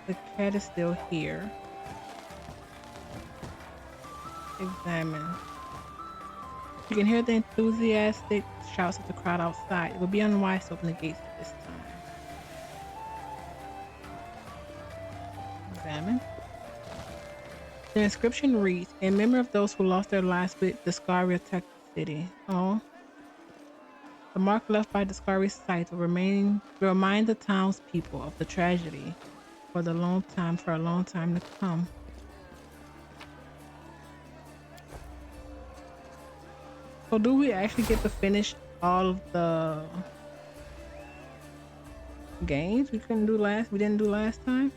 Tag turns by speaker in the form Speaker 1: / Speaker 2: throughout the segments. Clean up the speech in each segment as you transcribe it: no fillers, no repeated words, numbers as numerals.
Speaker 1: The cat is still here. Examine. You can hear the enthusiastic shouts of the crowd outside. It would be unwise to open the gates at this time. Examine. The inscription reads, in memory of those who lost their lives with Discaria attacked the city. Oh. The mark left by Discari's site will remind the townspeople of the tragedy for a long time to come. So do we actually get to finish all of the games we didn't do last time?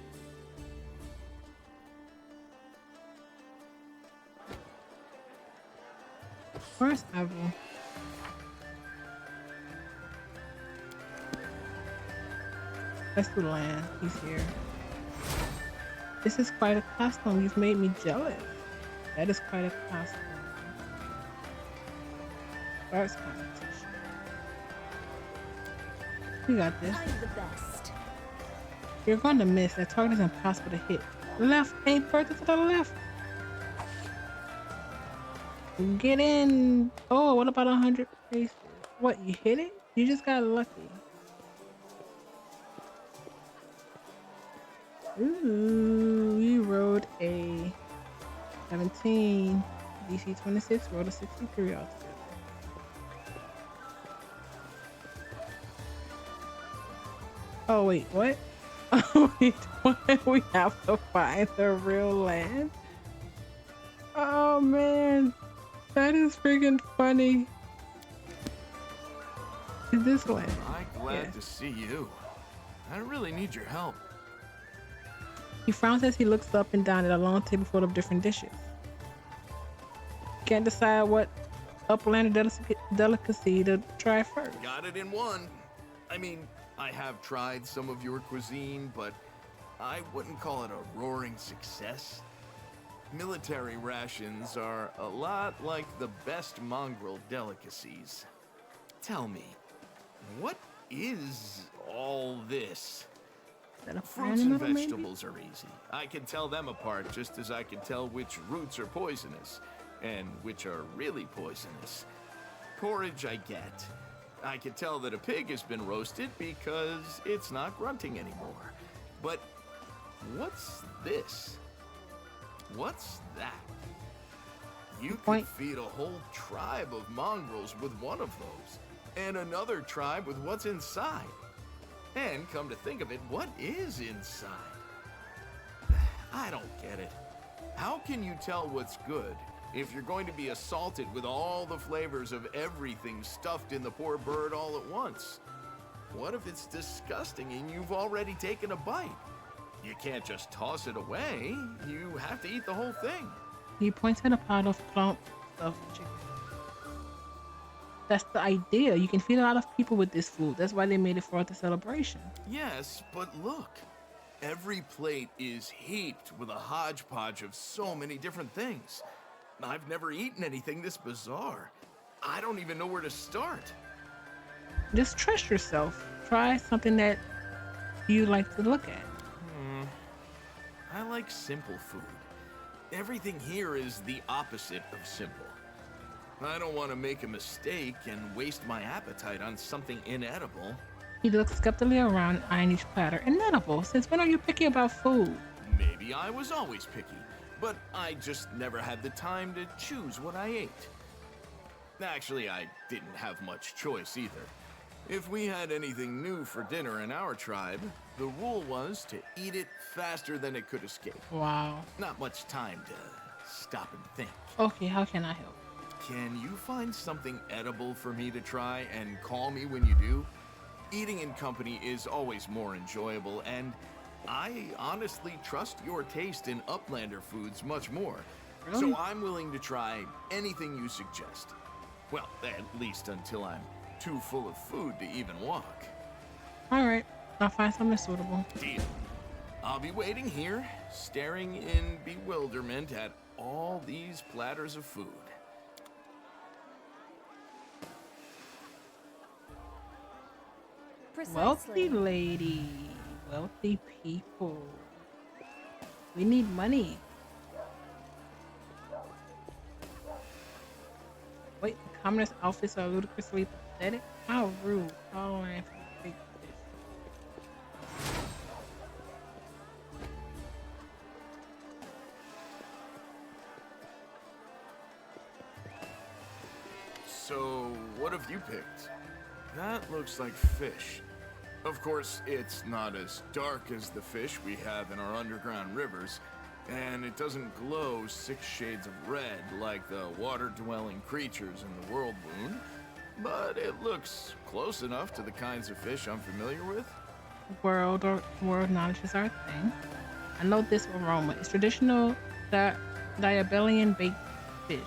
Speaker 1: Where's Evel? Let's do land. He's here. This is quite a costume. You've made me jealous. That is quite a costume. Arts competition. We got this.
Speaker 2: I'm the best.
Speaker 1: You're going to miss. That target is impossible to hit. Left ain't further to the left. Get in. Oh, what about 100 paces? What, you hit it? You just got lucky. Ooh, we rode a 17 DC 26, rode a 63 altogether. Oh wait, what? Oh wait, what? We have to find the real land. Oh man, that is freaking funny. Is this land?
Speaker 3: I'm glad to see you. I really need your help.
Speaker 1: He frowns as he looks up and down at a long table full of different dishes. Can't decide what uplander delicacy to try first.
Speaker 3: Got it in one. I mean, I have tried some of your cuisine, but I wouldn't call it a roaring success. Military rations are a lot like the best mongrel delicacies. Tell me, what is all this? Fruits and vegetables are easy. I can tell them apart just as I can tell which roots are poisonous and which are really poisonous. Porridge I get. I can tell that a pig has been roasted because it's not grunting anymore. But what's this? What's that? You could feed a whole tribe of mongrels with one of those, and another tribe with what's inside. And come to think of it, what is inside? I don't get it. How can you tell what's good if you're going to be assaulted with all the flavors of everything stuffed in the poor bird all at once? What if it's disgusting and you've already taken a bite? You can't just toss it away. You have to eat the whole thing.
Speaker 1: He points at a pot of plump stuffed chicken. That's the idea. You can feed a lot of people with this food. That's why they made it for the celebration.
Speaker 3: Yes, but look. Every plate is heaped with a hodgepodge of so many different things. I've never eaten anything this bizarre. I don't even know where to start.
Speaker 1: Just trust yourself. Try something that you like to look at.
Speaker 3: I like simple food. Everything here is the opposite of simple. I don't want to make a mistake and waste my appetite on something inedible.
Speaker 1: He looks skeptically around, eyeing each platter. Inedible? Since when are you picky about food?
Speaker 3: Maybe I was always picky, but I just never had the time to choose what I ate. Actually, I didn't have much choice either. If we had anything new for dinner in our tribe, the rule was to eat it faster than it could escape.
Speaker 1: Wow.
Speaker 3: Not much time to stop and think.
Speaker 1: Okay, how can I help?
Speaker 3: Can you find something edible for me to try and call me when you do? Eating in company is always more enjoyable, and I honestly trust your taste in Uplander foods much more.
Speaker 1: Really?
Speaker 3: So I'm willing to try anything you suggest. Well, at least until I'm too full of food to even walk.
Speaker 1: Alright, I'll find something suitable.
Speaker 3: Deal. I'll be waiting here, staring in bewilderment at all these platters of food.
Speaker 1: Wealthy lady. Wealthy people. We need money. Wait, the commonest outfits are ludicrously pathetic. How rude. All line for the big fish.
Speaker 3: So, what have you picked? That looks like fish. Of course, it's not as dark as the fish we have in our underground rivers, and it doesn't glow 6 shades of red like the water-dwelling creatures in the world wound, but it looks close enough to the kinds of fish I'm familiar with.
Speaker 1: World knowledge is our thing. I know this aroma. It's traditional diabellian baked fish.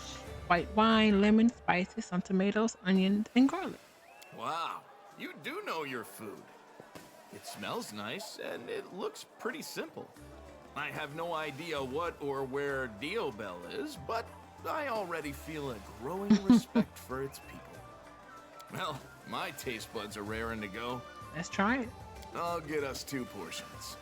Speaker 1: White wine, lemon, spices, some tomatoes, onions, and garlic.
Speaker 3: Wow, you do know your food. It smells nice, and it looks pretty simple. I have no idea what or where Diobel is, but I already feel a growing respect for its people. Well, my taste buds are raring to go.
Speaker 1: Let's try it.
Speaker 3: I'll get us 2 portions.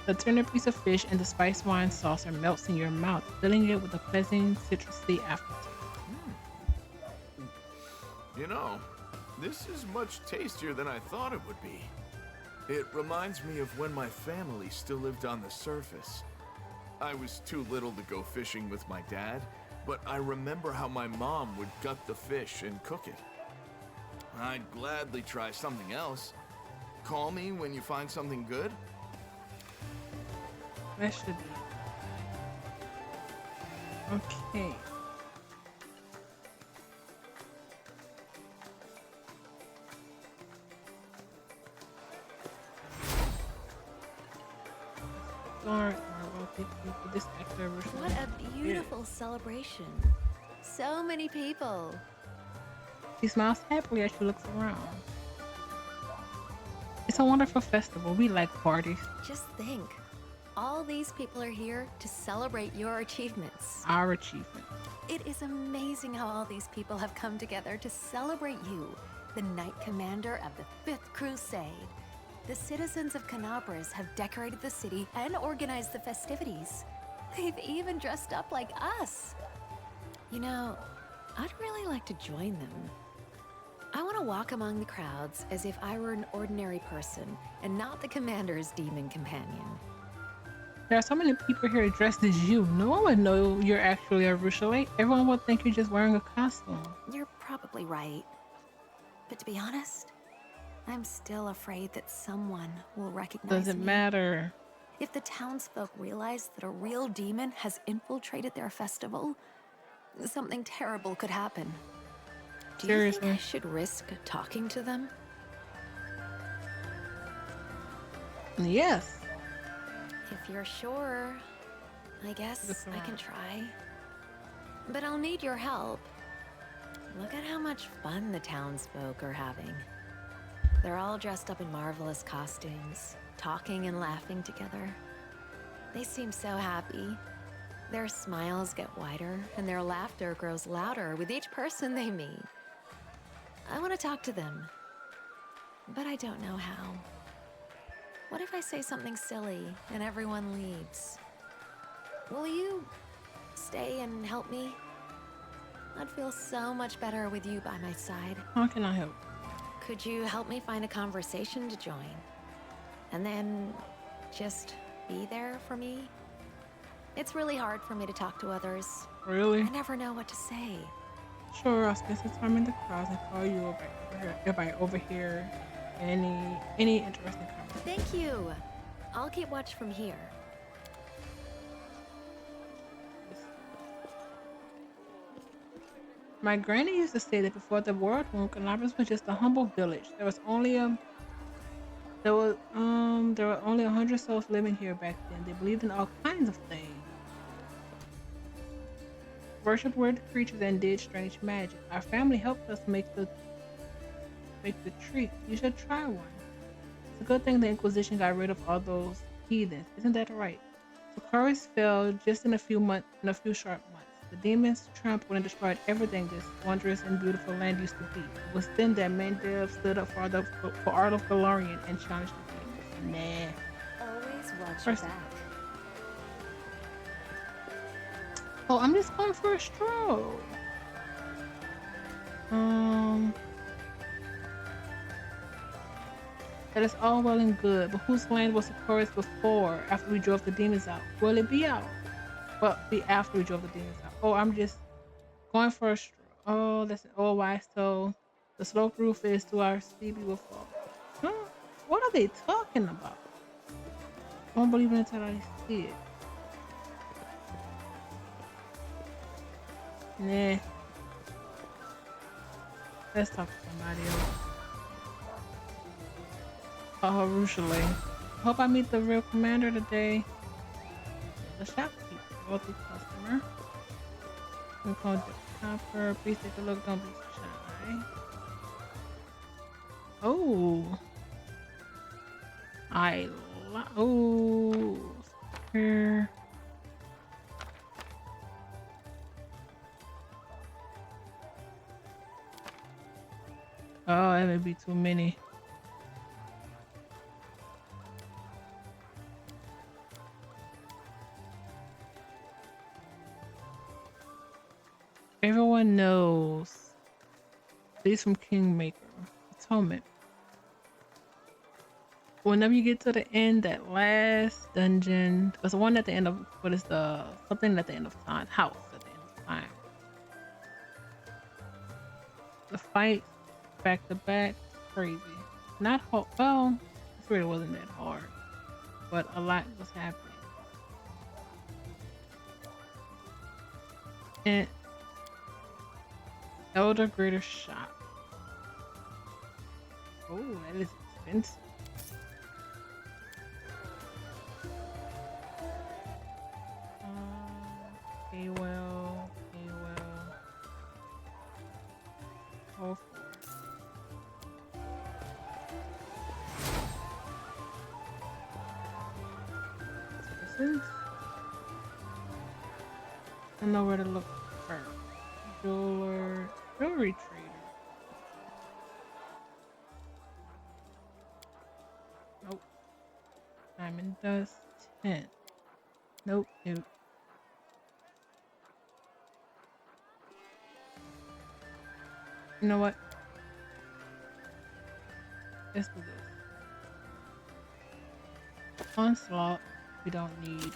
Speaker 1: The tender piece of fish and the spice wine sauce melts in your mouth, filling it with a pleasant citrusy aftertaste.
Speaker 3: You know, this is much tastier than I thought it would be. It reminds me of when my family still lived on the surface. I was too little to go fishing with my dad, but I remember how my mom would gut the fish and cook it. I'd gladly try something else. Call me when you find something good.
Speaker 1: That should be. Okay. Start for this activity.
Speaker 2: What a beautiful celebration. So many people.
Speaker 1: She smiles happily as she looks around. It's a wonderful festival. We like parties.
Speaker 2: Just think. All these people are here to celebrate your achievements.
Speaker 1: Our achievement.
Speaker 2: It is amazing how all these people have come together to celebrate you, the Knight Commander of the 5th Crusade. The citizens of Canabras have decorated the city and organized the festivities. They've even dressed up like us. You know, I'd really like to join them. I want to walk among the crowds as if I were an ordinary person and not the commander's demon companion.
Speaker 1: There are so many people here dressed as you. No one would know you're actually a Rushalite. Everyone would think you're just wearing a costume.
Speaker 2: You're probably right. But to be honest, I'm still afraid that someone will recognize
Speaker 1: Doesn't
Speaker 2: me.
Speaker 1: matter.
Speaker 2: If the townsfolk realize that a real demon has infiltrated their festival, something terrible could happen. Do you
Speaker 1: Seriously.
Speaker 2: think I should risk talking to them?
Speaker 1: Yes.
Speaker 2: If you're sure, I guess I can try. But I'll need your help. Look at how much fun the townsfolk are having. They're all dressed up in marvelous costumes, talking and laughing together. They seem so happy. Their smiles get wider, and their laughter grows louder with each person they meet. I want to talk to them, but I don't know how. What if I say something silly and everyone leaves? Will you stay and help me? I'd feel so much better with you by my side.
Speaker 1: How can I help?
Speaker 2: Could you help me find a conversation to join? And then just be there for me? It's really hard for me to talk to others.
Speaker 1: Really?
Speaker 2: I never know what to say.
Speaker 1: Sure, I'll spend some time in the crowds and call you if I overhear any interesting conversation.
Speaker 2: Thank you. I'll keep watch from here.
Speaker 1: My granny used to say that before the world wound, Canabras was just a humble village. There were only 100 souls living here back then. They believed in all kinds of things. Worshipped weird creatures and did strange magic. Our family helped us make the tree. You should try one. It's a good thing the Inquisition got rid of all those heathens. Isn't that right? Socorus fell just in a few short months. The demons trampled and destroyed everything this wondrous and beautiful land used to be. It was then that Mendev stood up for Art of Galarian and challenged the demons. Nah.
Speaker 2: Always watch your
Speaker 1: First-
Speaker 2: back.
Speaker 1: Oh, I'm just going for a stroll. That is all well and good, but whose land was the chorus before, after we drove the demons out? Will it be out? Well, be after we drove the demons out. Oh, I'm just going for a stroll. Oh, that's an old wise so the sloped roof is to our CB will fall. Huh? What are they talking about? I don't believe it until I see it. Nah. Let's talk to somebody else. Oh, Rushale. Hope I meet the real commander today. The shopkeeper, wealthy customer. We call it copper. Please take a look. Don't be shy. Oh, oh, here. Oh, that may be too many. Everyone knows. These from Kingmaker. Atonement. Whenever you get to the end, that last dungeon, there's one at the end of what is the something at the end of time, house at the end of time. The fight back to back, crazy. Not hard. Well, this really wasn't that hard, but a lot was happening. And Elder Greater Shop. Oh, that is expensive. Okay, well. All four. Citizens. I know where to look first. Jewelry trader. Nope. Diamond dust 10. Nope. You know what? Let's do this. Onslaught. We don't need.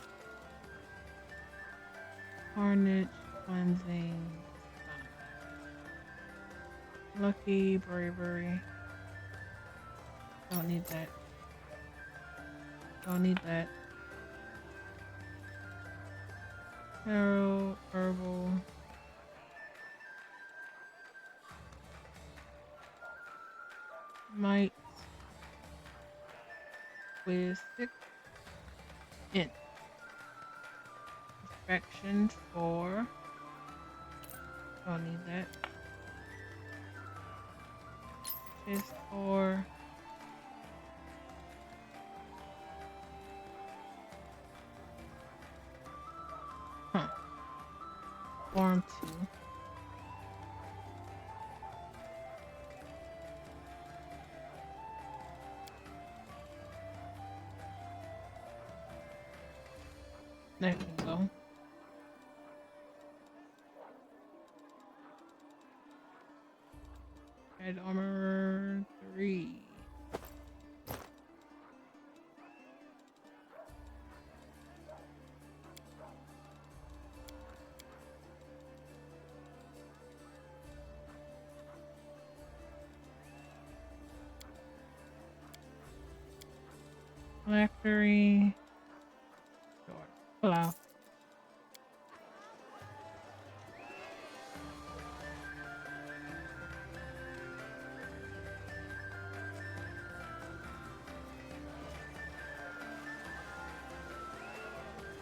Speaker 1: Carnage. Cleansing. Lucky. Bravery. Don't need that. Don't need that. Arrow. Herbal. Might. With 6. Int. Inspection 4. Don't need that. Is 4. Huh. Form 2. There we go. Red armor 3. Factory. Sure. Allow.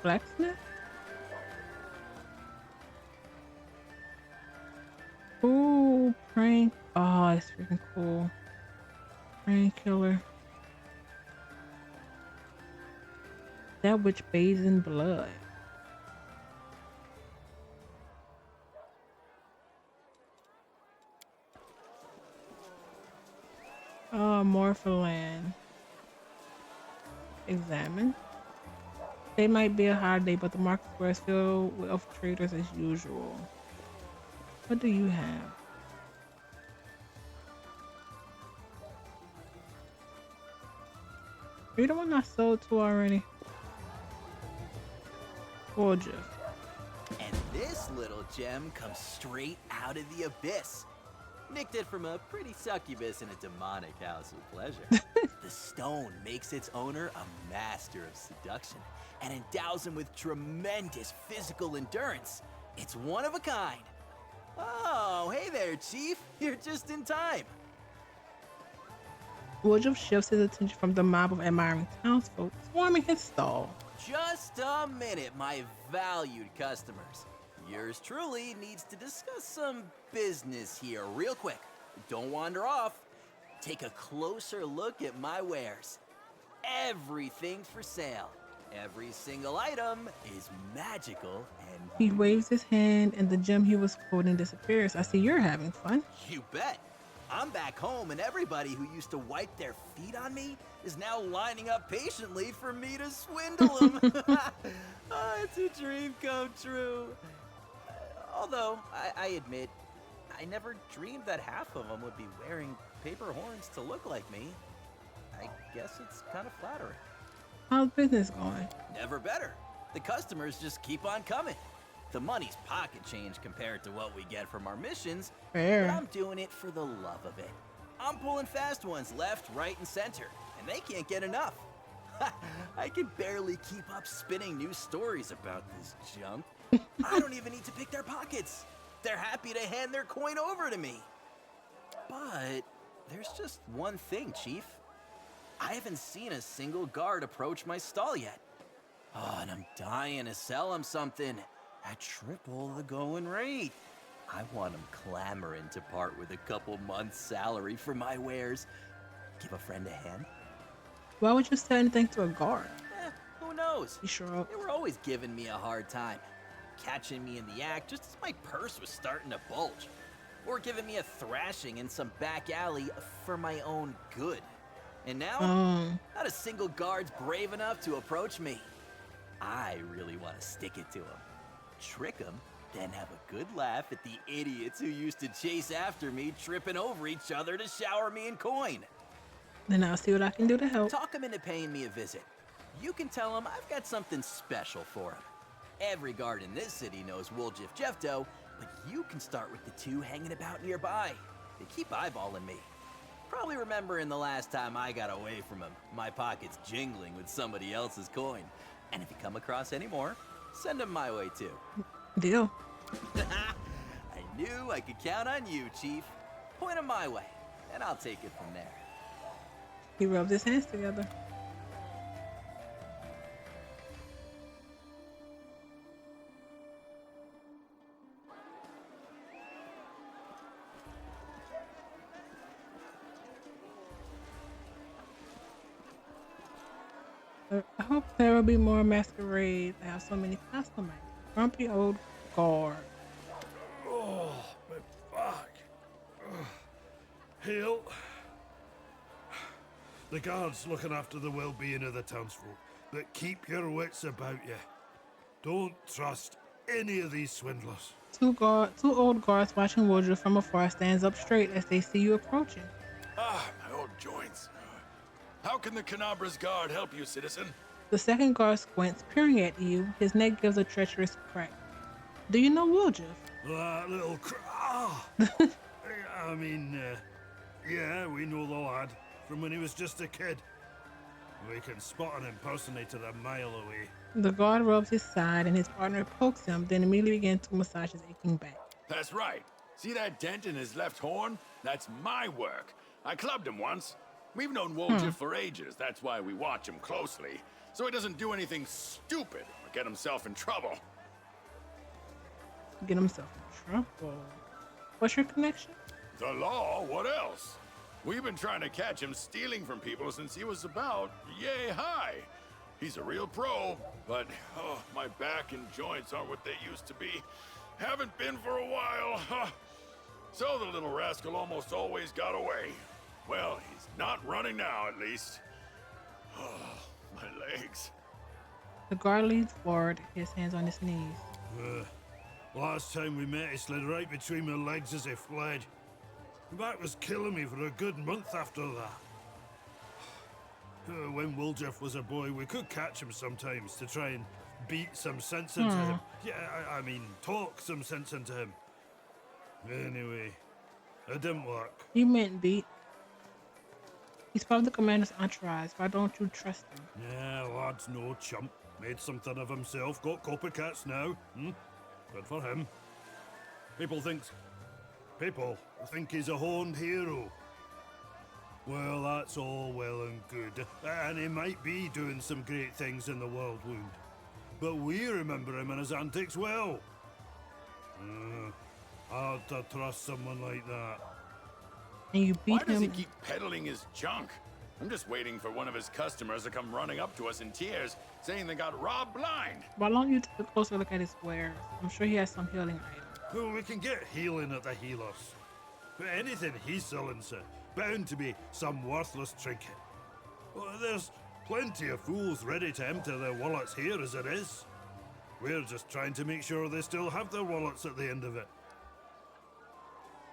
Speaker 1: Blacksmith? Ooh, prank. Oh, that's freaking cool. Prank killer. That witch bathes in blood. Oh, more for land. Examine. They might be a holiday, but the market square is filled with traders as usual. What do you have? Are you the one I sold to already? Gorgeous.
Speaker 4: And this little gem comes straight out of the abyss. Nicked it from a pretty succubus in a demonic house of pleasure. The stone makes its owner a master of seduction and endows him with tremendous physical endurance. It's one of a kind. Oh, hey there, Chief. You're just in time.
Speaker 1: Woodruff shifts his attention from the mob of admiring townsfolk swarming his stall.
Speaker 4: Just a minute, my valued customers. Yours truly needs to discuss some business here real quick. Don't wander off. Take a closer look at my wares. Everything for sale. Every single item is magical and...
Speaker 1: He waves his hand and the gem he was quoting disappears. I see you're having fun.
Speaker 4: You bet. I'm back home and everybody who used to wipe their feet on me is now lining up patiently for me to swindle them. Oh, it's a dream come true. Although, I admit, I never dreamed that half of them would be wearing paper horns to look like me. I guess it's kind of flattering.
Speaker 1: How's business going?
Speaker 4: Never better. The customers just keep on coming. The money's pocket change compared to what we get from our missions,
Speaker 1: Fair.
Speaker 4: but I'm doing it for the love of it. I'm pulling fast ones left, right, and center, and they can't get enough. I can barely keep up spinning new stories about this junk. I don't even need to pick their pockets. They're happy to hand their coin over to me. But there's just one thing, Chief. I haven't seen a single guard approach my stall yet. Oh, and I'm dying to sell them something at triple the going rate. I want them clamoring to part with a couple months' salary for my wares. Give a friend a hand?
Speaker 1: Why would you say anything to a guard?
Speaker 4: Who knows?
Speaker 1: He sure.
Speaker 4: They were always giving me a hard time. Catching me in the act just as my purse was starting to bulge. Or giving me a thrashing in some back alley for my own good. And now, not a single guard's brave enough to approach me. I really want to stick it to them. Trick them, then have a good laugh at the idiots who used to chase after me, tripping over each other to shower me in coin.
Speaker 1: Then I'll see what I can do to help.
Speaker 4: Talk them into paying me a visit. You can tell them I've got something special for them. Every guard in this city knows Woljif Jefto, but you can start with the two hanging about nearby. They keep eyeballing me. Probably remembering the last time I got away from them, my pockets jingling with somebody else's coin. And if you come across any more, send them my way too.
Speaker 1: Deal.
Speaker 4: I knew I could count on you, Chief. Point them my way, and I'll take it from there.
Speaker 1: He rubbed his hands together. I hope there will be more masquerades that have so many customers. Grumpy old guard.
Speaker 5: Oh, my back. Hail. The guard's looking after the well-being of the townsfolk, but keep your wits about you. Don't trust any of these swindlers.
Speaker 1: Two old guards watching Woodruff from afar stands up straight as they see you approaching.
Speaker 6: Ah, my old joints. How can the Canabra's guard help you, citizen?
Speaker 1: The second guard squints, peering at you. His neck gives a treacherous crack. Do you know Woodruff?
Speaker 5: That little I mean, yeah, we know the lad from when he was just a kid. We can spot an impersonator a mile away.
Speaker 1: The guard rubs his side and his partner pokes him, then immediately begins to massage his aching back.
Speaker 6: That's right. See that dent in his left horn? That's my work. I clubbed him once. We've known Woljif for ages. That's why we watch him closely. So he doesn't do anything stupid or get himself in trouble.
Speaker 1: Get himself in trouble. What's your connection?
Speaker 6: The law? What else? We've been trying to catch him stealing from people since he was about yay high. He's a real pro, but my back and joints aren't what they used to be. Haven't been for a while. So the little rascal almost always got away. Well, he's not running now, at least. Oh, my legs.
Speaker 1: The guard leans forward, his hands on his knees.
Speaker 5: Last time we met, he slid right between my legs as he fled. The back was killing me for a good month after that. When Wooljeff was a boy, we could catch him sometimes to try and beat some sense into him. Yeah, I mean, talk some sense into him. Anyway, it didn't work.
Speaker 1: You meant beat. He's part of the commander's entourage. Why don't you trust him?
Speaker 5: Yeah, lad's no chump. Made something of himself. Got copycats now. Good for him. People think he's a horned hero. Well, that's all well and good. And he might be doing some great things in the world wound. But we remember him and his antics well. Hard to trust someone like that.
Speaker 1: And you beat
Speaker 6: Why does he
Speaker 1: him.
Speaker 6: keep peddling his junk? I'm just waiting for one of his customers to come running up to us in tears, saying they got robbed blind.
Speaker 1: Why don't you take a closer look at his wares? I'm sure he has some healing items.
Speaker 5: Oh, we can get healing at the healers. But anything he's selling, sir, bound to be some worthless trinket. Well, there's plenty of fools ready to empty their wallets here as it is. We're just trying to make sure they still have their wallets at the end of it.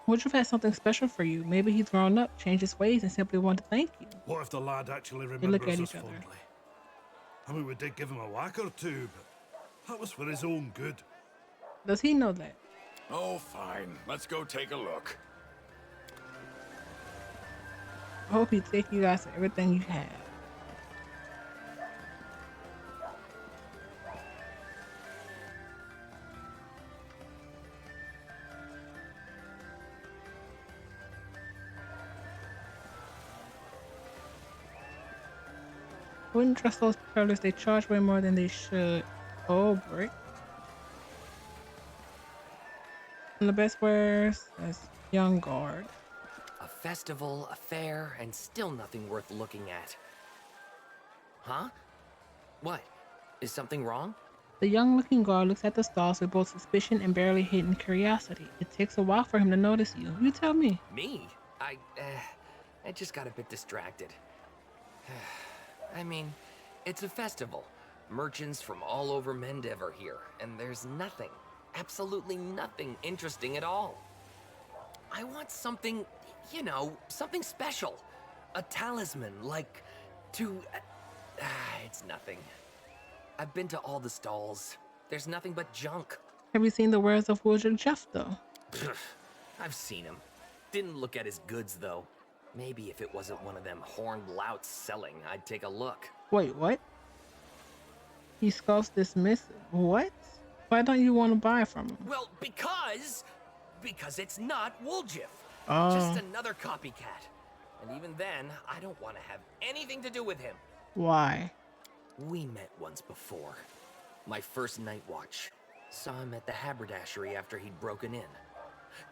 Speaker 1: Woodruff has something special for you. Maybe he's grown up, changed his ways, and simply wanted to thank you.
Speaker 5: What if the lad actually
Speaker 1: look
Speaker 5: remembers
Speaker 1: at
Speaker 5: us
Speaker 1: each other.
Speaker 5: fondly? I mean, we did give him a whack or two, but that was for his own good.
Speaker 1: Does he know that?
Speaker 6: Oh, fine. Let's go take a look.
Speaker 1: I hope he takes you guys to everything you have. Wouldn't trust those peddlers. They charge way more than they should. Oh, brick. And the best wares is Young Guard.
Speaker 7: A festival, a fair, and still nothing worth looking at. Huh? What? Is something wrong?
Speaker 1: The young-looking guard looks at the stalls with both suspicion and barely hidden curiosity. It takes a while for him to notice you. You tell me.
Speaker 7: Me? I just got a bit distracted. I mean, it's a festival. Merchants from all over Mendev are here, and there's nothing, absolutely nothing interesting at all. I want something, you know, something special. A talisman, like, to... it's nothing. I've been to all the stalls. There's nothing but junk.
Speaker 1: Have you seen the wares of Woodruff Jeff, though?
Speaker 7: I've seen him. Didn't look at his goods, though. Maybe if it wasn't one of them horned louts selling, I'd take a look.
Speaker 1: Wait, what? He scoffs dismissive. What? Why don't you want to buy from him?
Speaker 7: Well, because it's not Wooljeff.
Speaker 1: Oh.
Speaker 7: Just another copycat. And even then, I don't want to have anything to do with him.
Speaker 1: Why?
Speaker 7: We met once before. My first night watch. Saw him at the haberdashery after he'd broken in.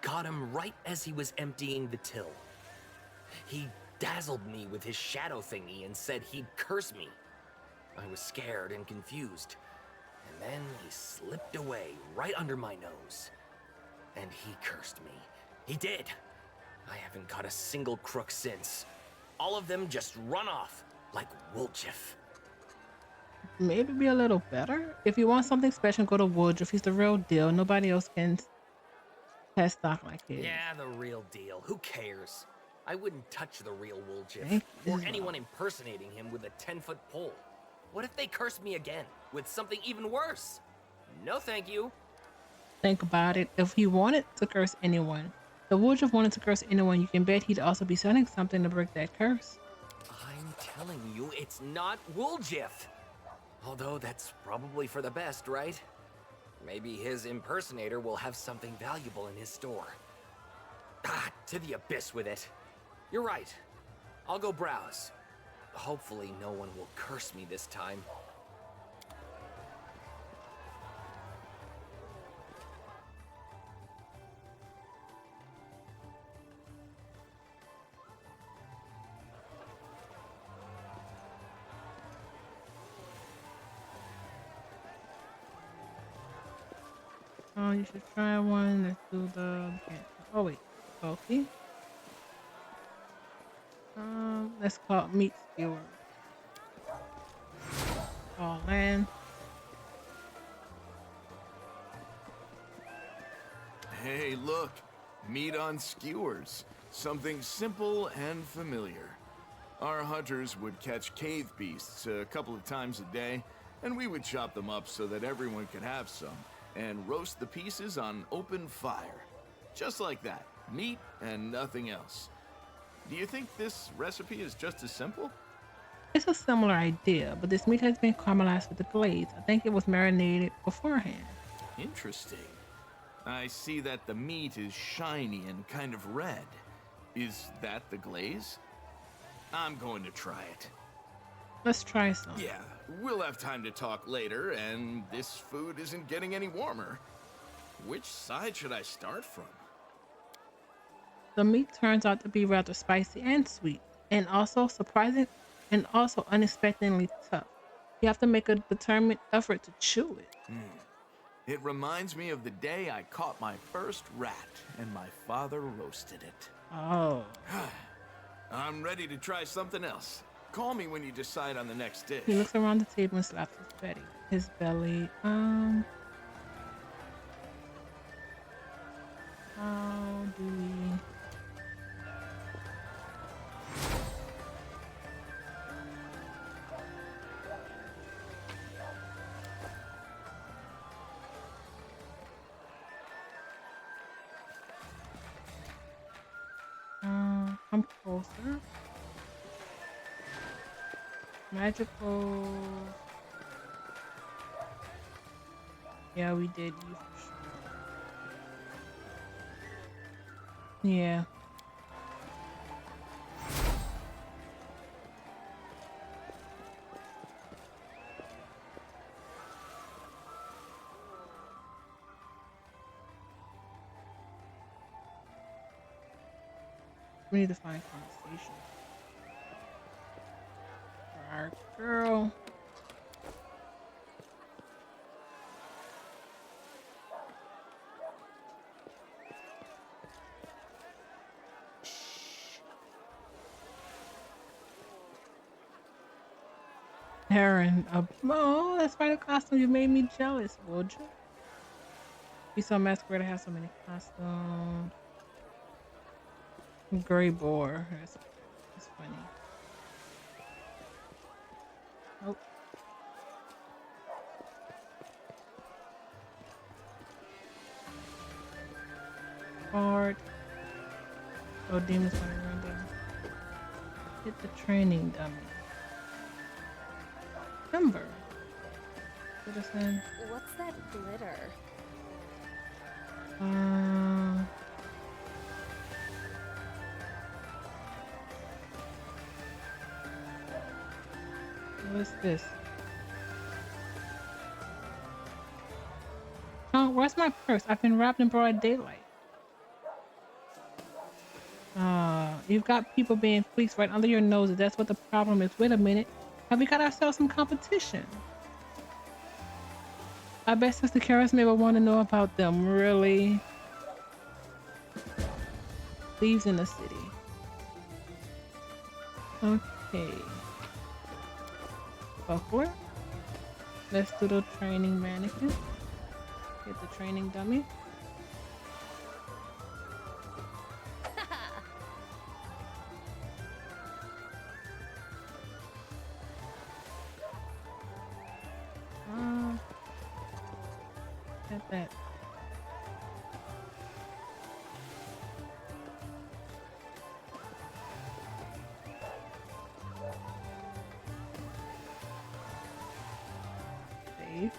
Speaker 7: Caught him right as he was emptying the till. He dazzled me with his shadow thingy and said he'd curse me. I was scared and confused. And then he slipped away right under my nose. And he cursed me. He did. I haven't caught a single crook since. All of them just run off, like Wooljeff.
Speaker 1: Maybe be a little better? If you want something special, go to Woodruff. He's the real deal. Nobody else can have stock like his.
Speaker 7: Yeah, the real deal. Who cares? I wouldn't touch the real Wooljeff,
Speaker 1: Thank
Speaker 7: or
Speaker 1: you.
Speaker 7: anyone impersonating him with a 10-foot pole. What if they curse me again, with something even worse? No thank you.
Speaker 1: Think about it. If he wanted to curse anyone, if Woodruff wanted to curse anyone, you can bet he'd also be selling something to break that curse.
Speaker 7: I'm telling you, it's not Wooljeff. Although that's probably for the best, right? Maybe his impersonator will have something valuable in his store. Ah, to the abyss with it. You're right. I'll go browse. Hopefully no one will curse me this time.
Speaker 1: Oh, you should try one. Let's do the... Oh, wait. Coffee. Let's call it meat skewer. Oh, man.
Speaker 3: Hey, look. Meat on skewers. Something simple and familiar. Our hunters would catch cave beasts a couple of times a day, and we would chop them up so that everyone could have some, and roast the pieces on open fire. Just like that. Meat and nothing else. Do you think this recipe is just as simple?
Speaker 1: It's a similar idea, but this meat has been caramelized with the glaze. I think it was marinated beforehand.
Speaker 3: Interesting. I see that the meat is shiny and kind of red. Is that the glaze? I'm going to try it.
Speaker 1: Let's try some.
Speaker 3: Yeah, we'll have time to talk later, and this food isn't getting any warmer. Which side should I start from?
Speaker 1: The meat turns out to be rather spicy and sweet, and also surprising and also unexpectedly tough. You have to make a determined effort to chew it.
Speaker 3: It reminds me of the day I caught my first rat, and my father roasted it.
Speaker 1: Oh.
Speaker 3: I'm ready to try something else. Call me when you decide on the next dish.
Speaker 1: He looks around the table and slaps his belly. How do we... I'm closer. Magical. Yeah, we did you for sure. Yeah. We need to find conversation for our girl. Heron, oh, that's right, a costume. You made me jealous, would you? We saw Masquerade have so many costumes. Gray boar. That's funny. Oh. Hard. Oh, demons gonna run down. Hit the training dummy. Timber. Citizen.
Speaker 8: What's that glitter?
Speaker 1: What's this? Oh, where's my purse? I've been robbed in broad daylight. You've got people being fleeced right under your nose. That's what the problem is. Wait a minute. Have we got ourselves some competition? I bet Sister Kara's may want to know about them. Really? Thieves in the city. Okay. Buckler. Let's do the training mannequin. Get the training dummy. Get that. Save.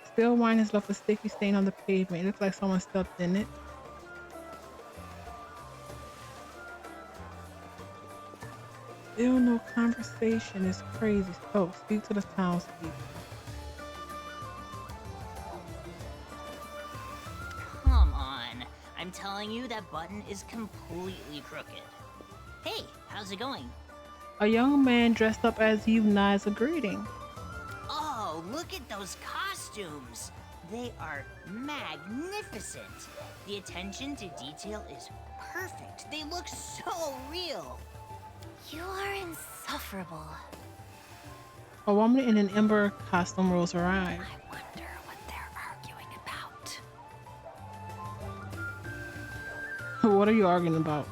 Speaker 1: Still wine has left a sticky stain on the pavement. It looks like someone stepped in it. Still no conversation. It's crazy. Oh, speak to the townspeople.
Speaker 9: Come on. I'm telling you that button is completely crooked. Hey, how's it going?
Speaker 1: A young man dressed up as you nods a greeting.
Speaker 9: Oh, look at those costumes. They are magnificent. The attention to detail is perfect. They look so real.
Speaker 8: You are insufferable.
Speaker 1: A woman in an ember costume rolls her eyes.
Speaker 2: I wonder what they're arguing about.
Speaker 1: What are you arguing about?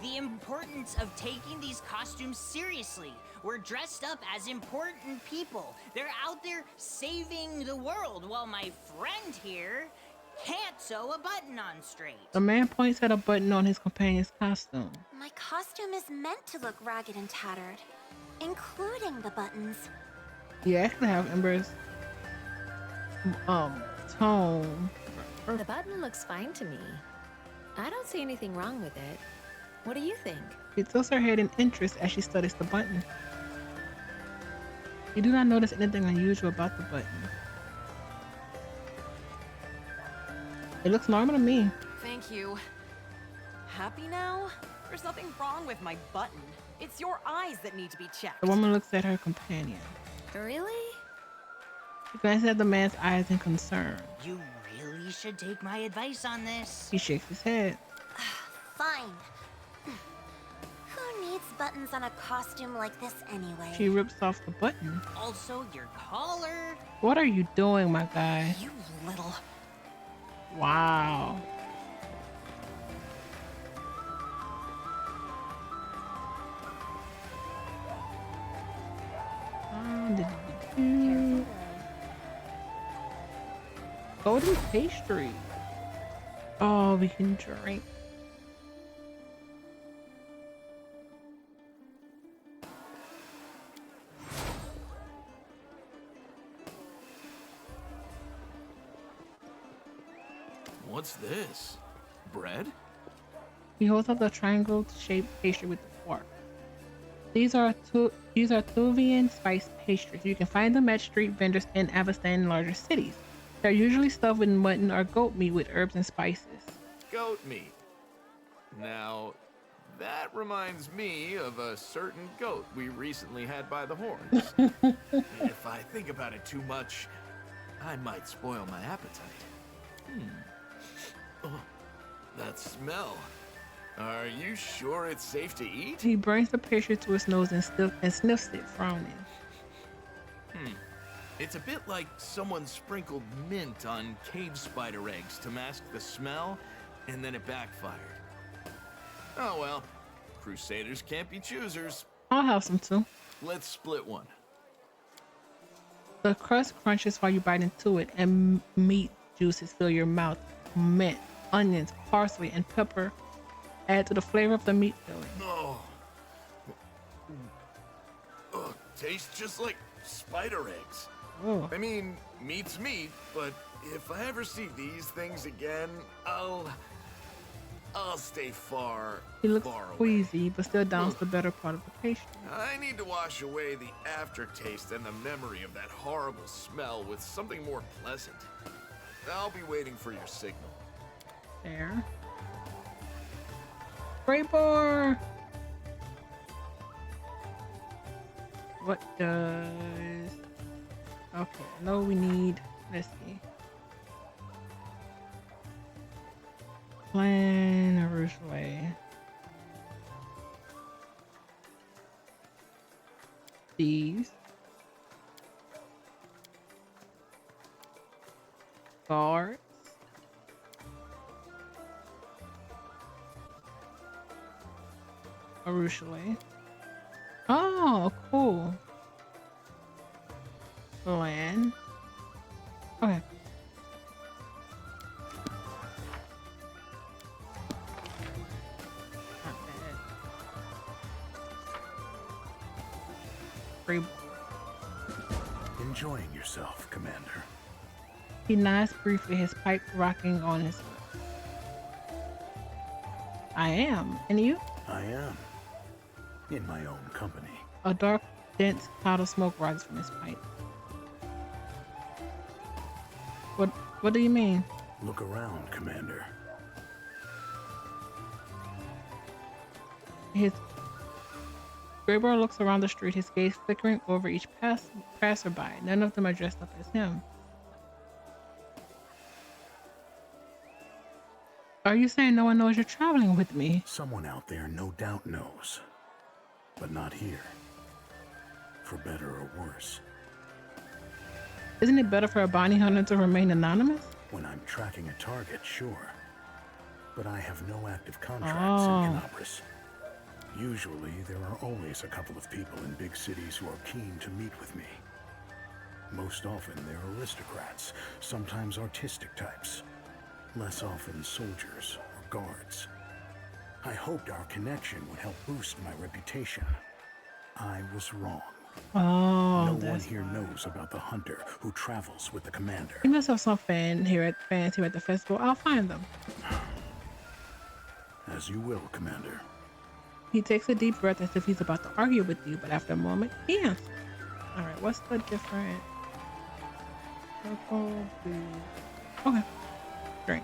Speaker 9: The importance of taking these costumes seriously. We're dressed up as important people. They're out there saving the world while my friend here can't sew a button on straight.
Speaker 1: The man points at a button on his companion's costume.
Speaker 8: My costume is meant to look ragged and tattered, including the buttons.
Speaker 1: You actually have Ember's tone.
Speaker 2: The button looks fine to me. I don't see anything wrong with it. What do you think?
Speaker 1: She tilts her head in interest as she studies the button. You do not notice anything unusual about the button. It looks normal to me.
Speaker 10: Thank you. Happy now? There's nothing wrong with my button. It's your eyes that need to be checked.
Speaker 1: The woman looks at her companion.
Speaker 2: Really?
Speaker 1: She glances at the man's eyes in concern.
Speaker 9: You really should take my advice on this.
Speaker 1: He shakes his head.
Speaker 8: Fine. Who needs buttons on a costume like this anyway?
Speaker 1: She rips off the button.
Speaker 9: Also, your collar.
Speaker 1: What are you doing, my guy?
Speaker 10: You little...
Speaker 1: Wow. Golden pastry. Oh, we can drink.
Speaker 3: What's this? Bread?
Speaker 1: He holds up the triangle-shaped pastry with the fork. These are Thuvian spice pastries. You can find them at street vendors in Avestan and larger cities. They're usually stuffed with mutton or goat meat with herbs and spices.
Speaker 3: Goat meat. Now, that reminds me of a certain goat we recently had by the horns. If I think about it too much, I might spoil my appetite. Oh, that smell. Are you sure it's safe to eat?
Speaker 1: He brings the pastry to his nose and sniffs it, frowning.
Speaker 3: It's a bit like someone sprinkled mint on cave spider eggs to mask the smell, and then it backfired. Oh well, Crusaders can't be choosers.
Speaker 1: I'll have some too.
Speaker 3: Let's split one.
Speaker 1: The crust crunches while you bite into it, and meat juices fill your mouth. Mint, onions, parsley, and pepper add to the flavor of the meat filling.
Speaker 3: Oh, tastes just like spider eggs.
Speaker 1: Oh.
Speaker 3: I mean, meat's meat, but if I ever see these things again, I'll stay far,
Speaker 1: He looks
Speaker 3: far away.
Speaker 1: queasy, but still downs the better part of the pastry.
Speaker 3: I need to wash away the aftertaste and the memory of that horrible smell with something more pleasant. I'll be waiting for your signal.
Speaker 1: There. Graybar! What does... Okay, no, we need... Let's see. Plan a Rougelet. These. Guards. A Rougelet. Oh, cool. Land. Okay. Not bad. Free.
Speaker 11: Enjoying yourself, Commander.
Speaker 1: He nods briefly, his pipe rocking on his lips. I am. And you?
Speaker 11: I am. In my own company.
Speaker 1: A dark, dense cloud of smoke rises from his pipe. What do you mean?
Speaker 11: Look around, Commander.
Speaker 1: His Graybar looks around the street, his gaze flickering over each passerby. None of them are dressed up as him. Are you saying no one knows you're traveling with me?
Speaker 11: Someone out there no doubt knows. But not here. for better or worse.
Speaker 1: Isn't it better for a bounty hunter to remain anonymous?
Speaker 11: When I'm tracking a target, sure. But I have no active contracts in Canopus. Usually, there are always a couple of people in big cities who are keen to meet with me. Most often, they're aristocrats, sometimes artistic types. Less often, soldiers or guards. I hoped our connection would help boost my reputation. I was wrong.
Speaker 1: Oh,
Speaker 11: no one here knows about the hunter who travels with the commander.
Speaker 1: You must have some fans here at the festival. I'll find them.
Speaker 11: As you will, Commander.
Speaker 1: He takes a deep breath as if he's about to argue with you, but after a moment, he answers. All right, what's the different? Purple, blue. Okay, drink.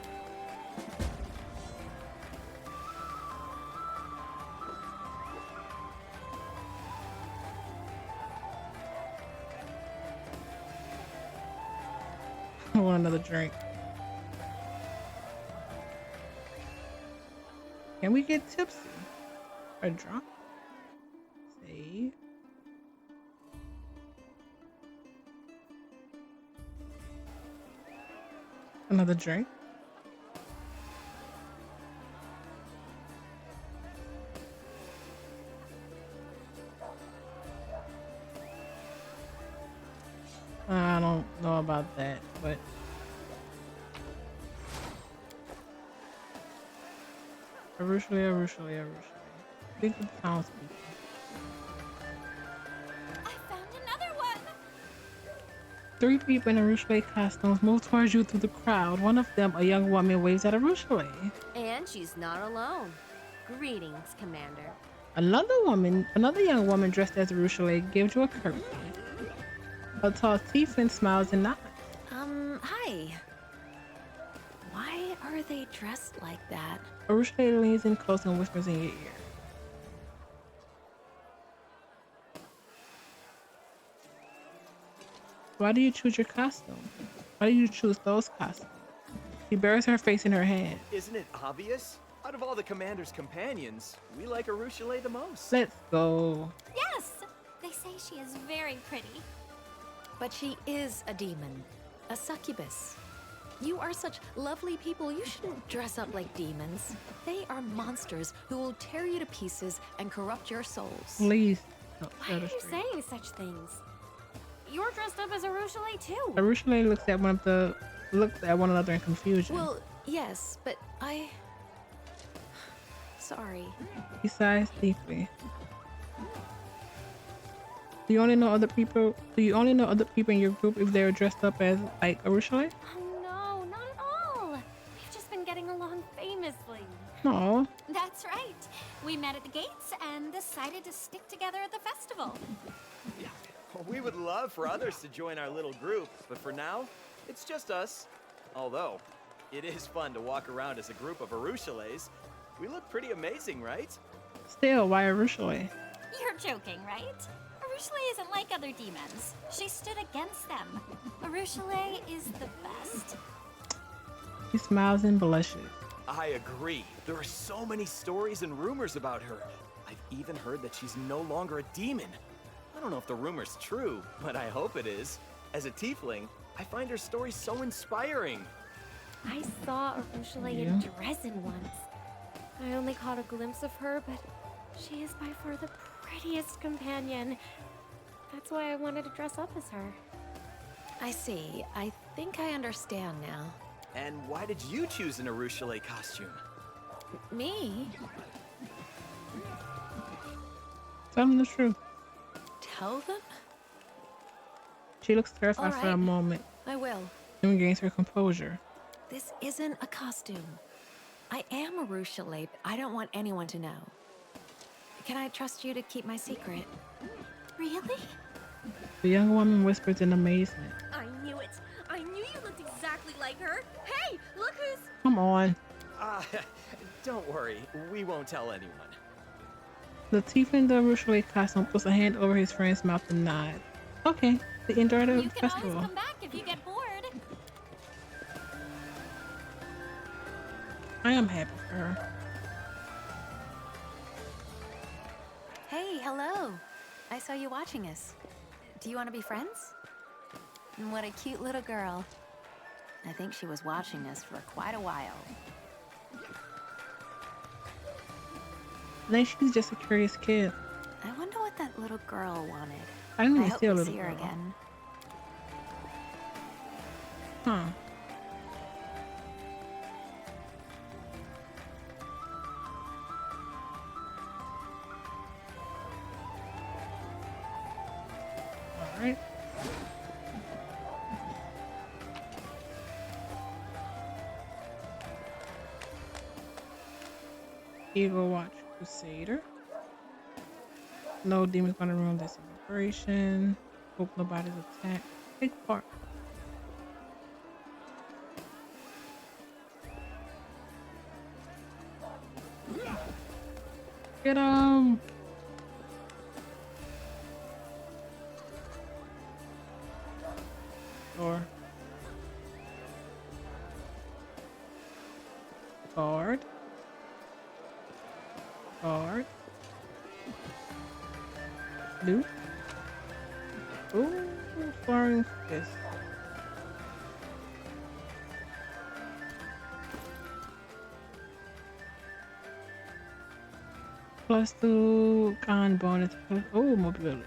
Speaker 1: I want another drink. Can we get tipsy or drunk? Save. Another drink. I don't know about that, but Arushle. Think of the townspeople.
Speaker 8: I found another one!
Speaker 1: 3 people in Arushle costumes move towards you through the crowd. One of them, a young woman, waves at Arushle.
Speaker 12: And she's not alone. Greetings, Commander.
Speaker 1: Another young woman dressed as Arushle gives you a curtsy. A tall tiefling smiles and nods.
Speaker 2: Hi. Why are they dressed like that?
Speaker 1: Arushle leans in close and whispers in your ear. Why do you choose your costume? Why do you choose those costumes? She buries her face in her hand.
Speaker 4: Isn't it obvious? Out of all the commander's companions, we like Arushle the most.
Speaker 1: Let's go.
Speaker 8: Yes! They say she is very pretty.
Speaker 2: But she is a demon, a succubus. You are such lovely people, you shouldn't dress up like demons. They are monsters who will tear you to pieces and corrupt your souls.
Speaker 1: Please.
Speaker 12: Why are you saying such things? You're dressed up as Arushle too.
Speaker 1: Arushle looks at one another in confusion.
Speaker 2: Well, yes, but I... Sorry.
Speaker 1: He sighs deeply. Do you only know other people in your group if they're dressed up as like Arushle?
Speaker 12: Oh no, not at all. We've just been getting along famously.
Speaker 1: No.
Speaker 8: That's right. We met at the gates and decided to stick together at the festival.
Speaker 4: Yeah, we would love for others to join our little group, but for now, it's just us. Although, it is fun to walk around as a group of Arushles. We look pretty amazing, right?
Speaker 1: Still, why Arushle?
Speaker 8: You're joking, right? Arushle isn't like other demons. She stood against them. Arushle is the best.
Speaker 1: He smiles and blushes.
Speaker 4: I agree. There are so many stories and rumors about her. I've even heard that she's no longer a demon. I don't know if the rumor's true, but I hope it is. As a tiefling, I find her story so inspiring.
Speaker 12: I saw Arushle in Dresden once. I only caught a glimpse of her, but she is by far the prettiest companion. That's why I wanted to dress up as her.
Speaker 2: I see. I think I understand now.
Speaker 4: And why did you choose an Arushle costume?
Speaker 2: Me?
Speaker 1: Tell them the truth.
Speaker 2: Tell them?
Speaker 1: She looks terrified for a
Speaker 2: right.
Speaker 1: moment,
Speaker 2: I will.
Speaker 1: then regains her composure.
Speaker 2: This isn't a costume. I am a Arushle, but I don't want anyone to know. Can I trust you to keep my secret?
Speaker 8: Really?
Speaker 1: The young woman whispers in amazement.
Speaker 12: I knew it. I knew you looked exactly like her. Hey, look who's...
Speaker 1: Come on.
Speaker 4: Don't worry. We won't tell anyone.
Speaker 1: The tiefling in the Arushle costume puts a hand over his friend's mouth and nods. Okay, the enjoy the
Speaker 8: You can
Speaker 1: festival.
Speaker 8: always come back if you get bored.
Speaker 1: I am happy for her.
Speaker 2: Hey, hello. I saw you watching us. Do you want to be friends? What a cute little girl. I think she was watching us for quite a while.
Speaker 1: I think she's just a curious kid.
Speaker 2: I wonder what that little girl wanted.
Speaker 1: I didn't even
Speaker 2: hope
Speaker 1: see a
Speaker 2: we
Speaker 1: little
Speaker 2: see her
Speaker 1: girl.
Speaker 2: again.
Speaker 1: Huh. All right. Eagle Watch Crusader. No demon's gonna ruin this celebration. Hope nobody's attacked. Take part. Get him! Or guard. Guard. Loot. Ooh, firing fist. +2 con bonus. Oh, mobility.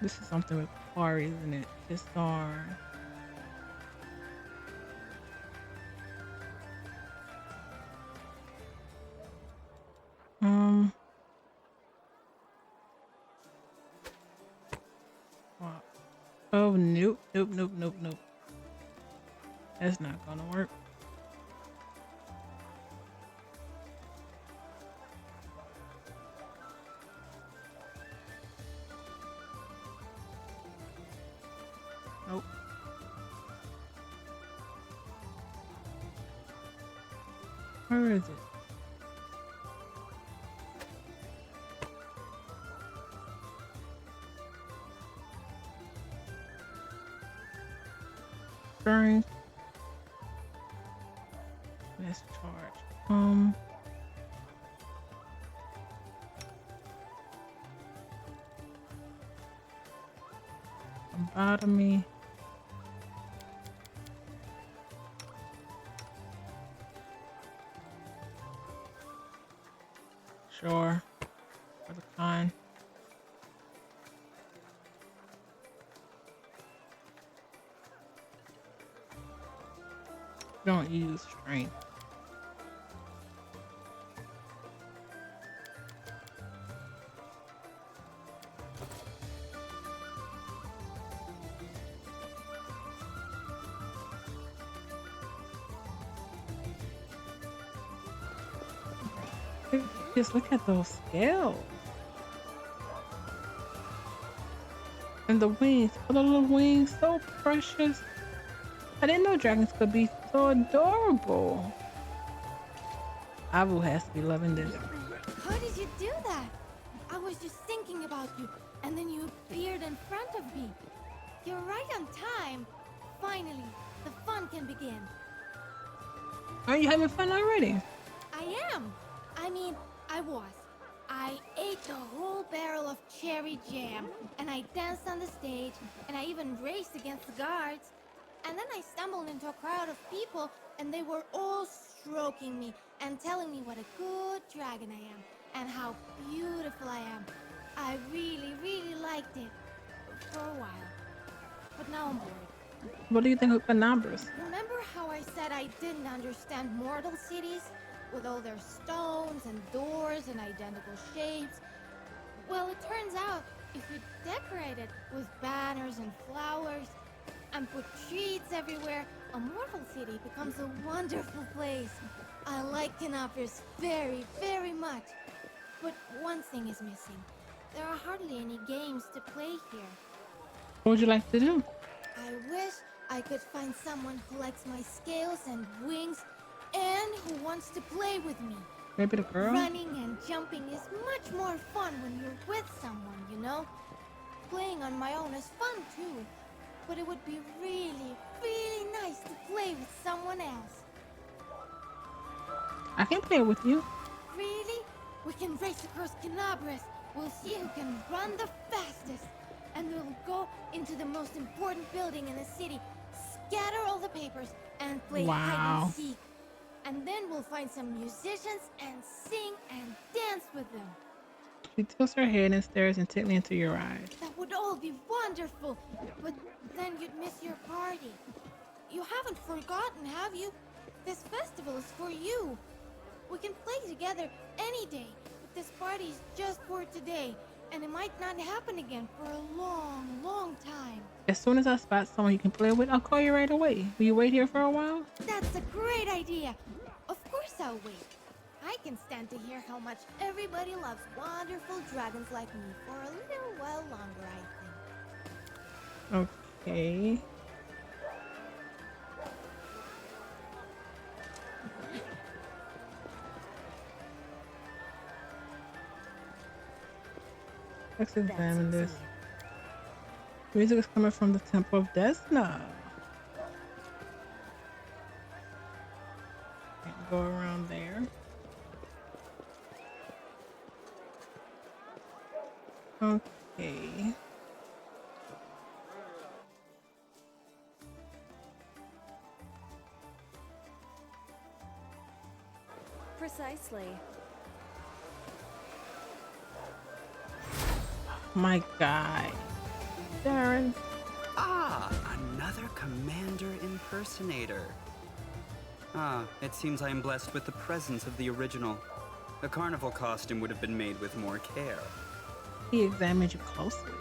Speaker 1: This is something with quarry, isn't it? Disarm. Wow. Oh, nope. That's not gonna work. Nope. Where is it? Strength. Let's charge. Bottomy. Sure. For the con. Don't use strength. Just look at those scales. And the wings. Oh, the little wings, so precious. I didn't know dragons could be so adorable. Abu has to be loving this.
Speaker 13: How did you do that? I was just thinking about you, and then you appeared in front of me. You're right on time. Finally, the fun can begin.
Speaker 1: Are you having fun already?
Speaker 13: I am. I mean, I was. I ate the whole barrel of cherry jam, and I danced on the stage, and I even raced against the guards. And then I stumbled into a crowd of people, and they were all stroking me and telling me what a good dragon I am, and how beautiful I am. I really, really liked it. For a while. But now I'm bored.
Speaker 1: What do you think of Penambris?
Speaker 13: Remember how I said I didn't understand mortal cities? With all their stones and doors and identical shapes? Well, it turns out, if you decorate it with banners and flowers, and put trees everywhere, a mortal city becomes a wonderful place. I like Canopus very, very much. But one thing is missing. There are hardly any games to play here.
Speaker 1: What would you like to do?
Speaker 13: I wish I could find someone who likes my scales and wings and who wants to play with me.
Speaker 1: Maybe the girl?
Speaker 13: Running and jumping is much more fun when you're with someone, you know? Playing on my own is fun too, but it would be really, really nice to play with someone else.
Speaker 1: I can play with you.
Speaker 13: Really? We can race across Canabras We'll see who can run the fastest. And we'll go into the most important building in the city, scatter all the papers, and play hide and seek. And then we'll find some musicians and sing and dance with them.
Speaker 1: She tilts her head and stares intently into your eyes.
Speaker 13: That would all be wonderful, but then you'd miss your party. You haven't forgotten, have you? This festival is for you. We can play together any day, but this party is just for today, and it might not happen again for a long, long time.
Speaker 1: As soon as I spot someone you can play with, I'll call you right away. Will you wait here for a while?
Speaker 13: That's a great idea. Of course I'll wait. I can stand to hear how much everybody loves wonderful dragons like me for a little while longer, I think.
Speaker 1: Okay. Let's examine this. Music is coming from the Temple of Desna. Can't go around there. Okay.
Speaker 12: Precisely.
Speaker 1: My God. Darren.
Speaker 14: Ah, another commander impersonator. Ah, it seems I am blessed with the presence of the original. A carnival costume would have been made with more care.
Speaker 1: He examined you closely.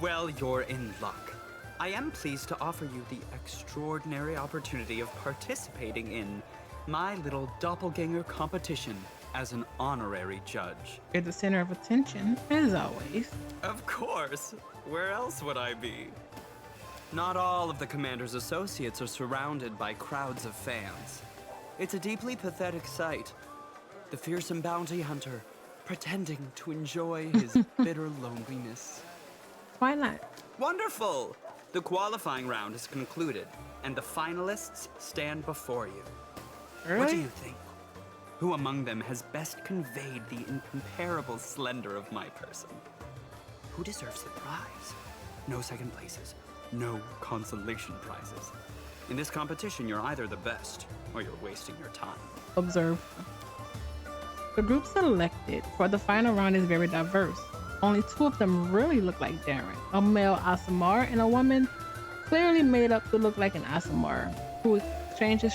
Speaker 14: Well, you're in luck. I am pleased to offer you the extraordinary opportunity of participating in my little doppelganger competition as an honorary judge.
Speaker 1: You're the center of attention, as always.
Speaker 14: Of course. Where else would I be? Not all of the commander's associates are surrounded by crowds of fans. It's a deeply pathetic sight. The fearsome bounty hunter pretending to enjoy his bitter loneliness.
Speaker 1: Why not?
Speaker 14: Wonderful! The qualifying round is concluded, and the finalists stand before you.
Speaker 1: Really?
Speaker 14: What do you think? Who among them has best conveyed the incomparable splendor of my person? Who deserves the prize? No second places, no consolation prizes. In this competition, you're either the best, or you're wasting your time.
Speaker 1: Observe. The group selected for the final round is very diverse. Only two of them really look like Darren, a male Aasimar and a woman clearly made up to look like an Aasimar, who exchanged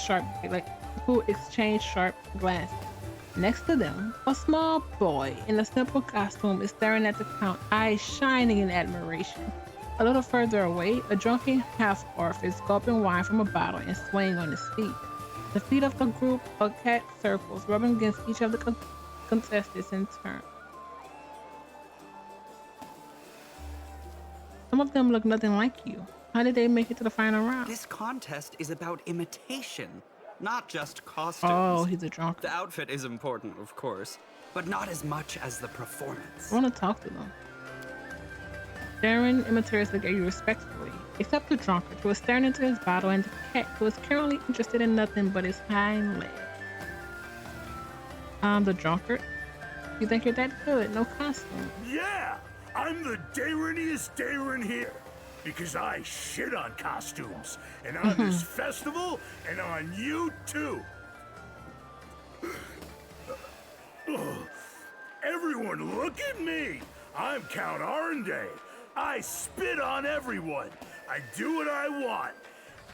Speaker 1: sharp glances. Next to them, a small boy in a simple costume is staring at the count, eyes shining in admiration. A little further away, a drunken half-orc is gulping wine from a bottle and swaying on his feet. The feet of the group are cat circles, rubbing against each of the contestants in turn. Some of them look nothing like you. How did they make it to the final round?
Speaker 14: This contest is about imitation, not just costumes.
Speaker 1: Oh, he's a drunk.
Speaker 14: The outfit is important, of course, but not as much as the performance.
Speaker 1: I want to talk to them. Darren imitates look at you respectfully, except the drunkard who is staring into his bottle and the cat who is currently interested in nothing but his hind leg. The drunkard. You think you're that good? No costume.
Speaker 11: Yeah! I'm the Darreniest Darren here. Because I shit on costumes. And on this festival, and on you too. Everyone look at me! I'm Count Arnday. I spit on everyone. I do what I want.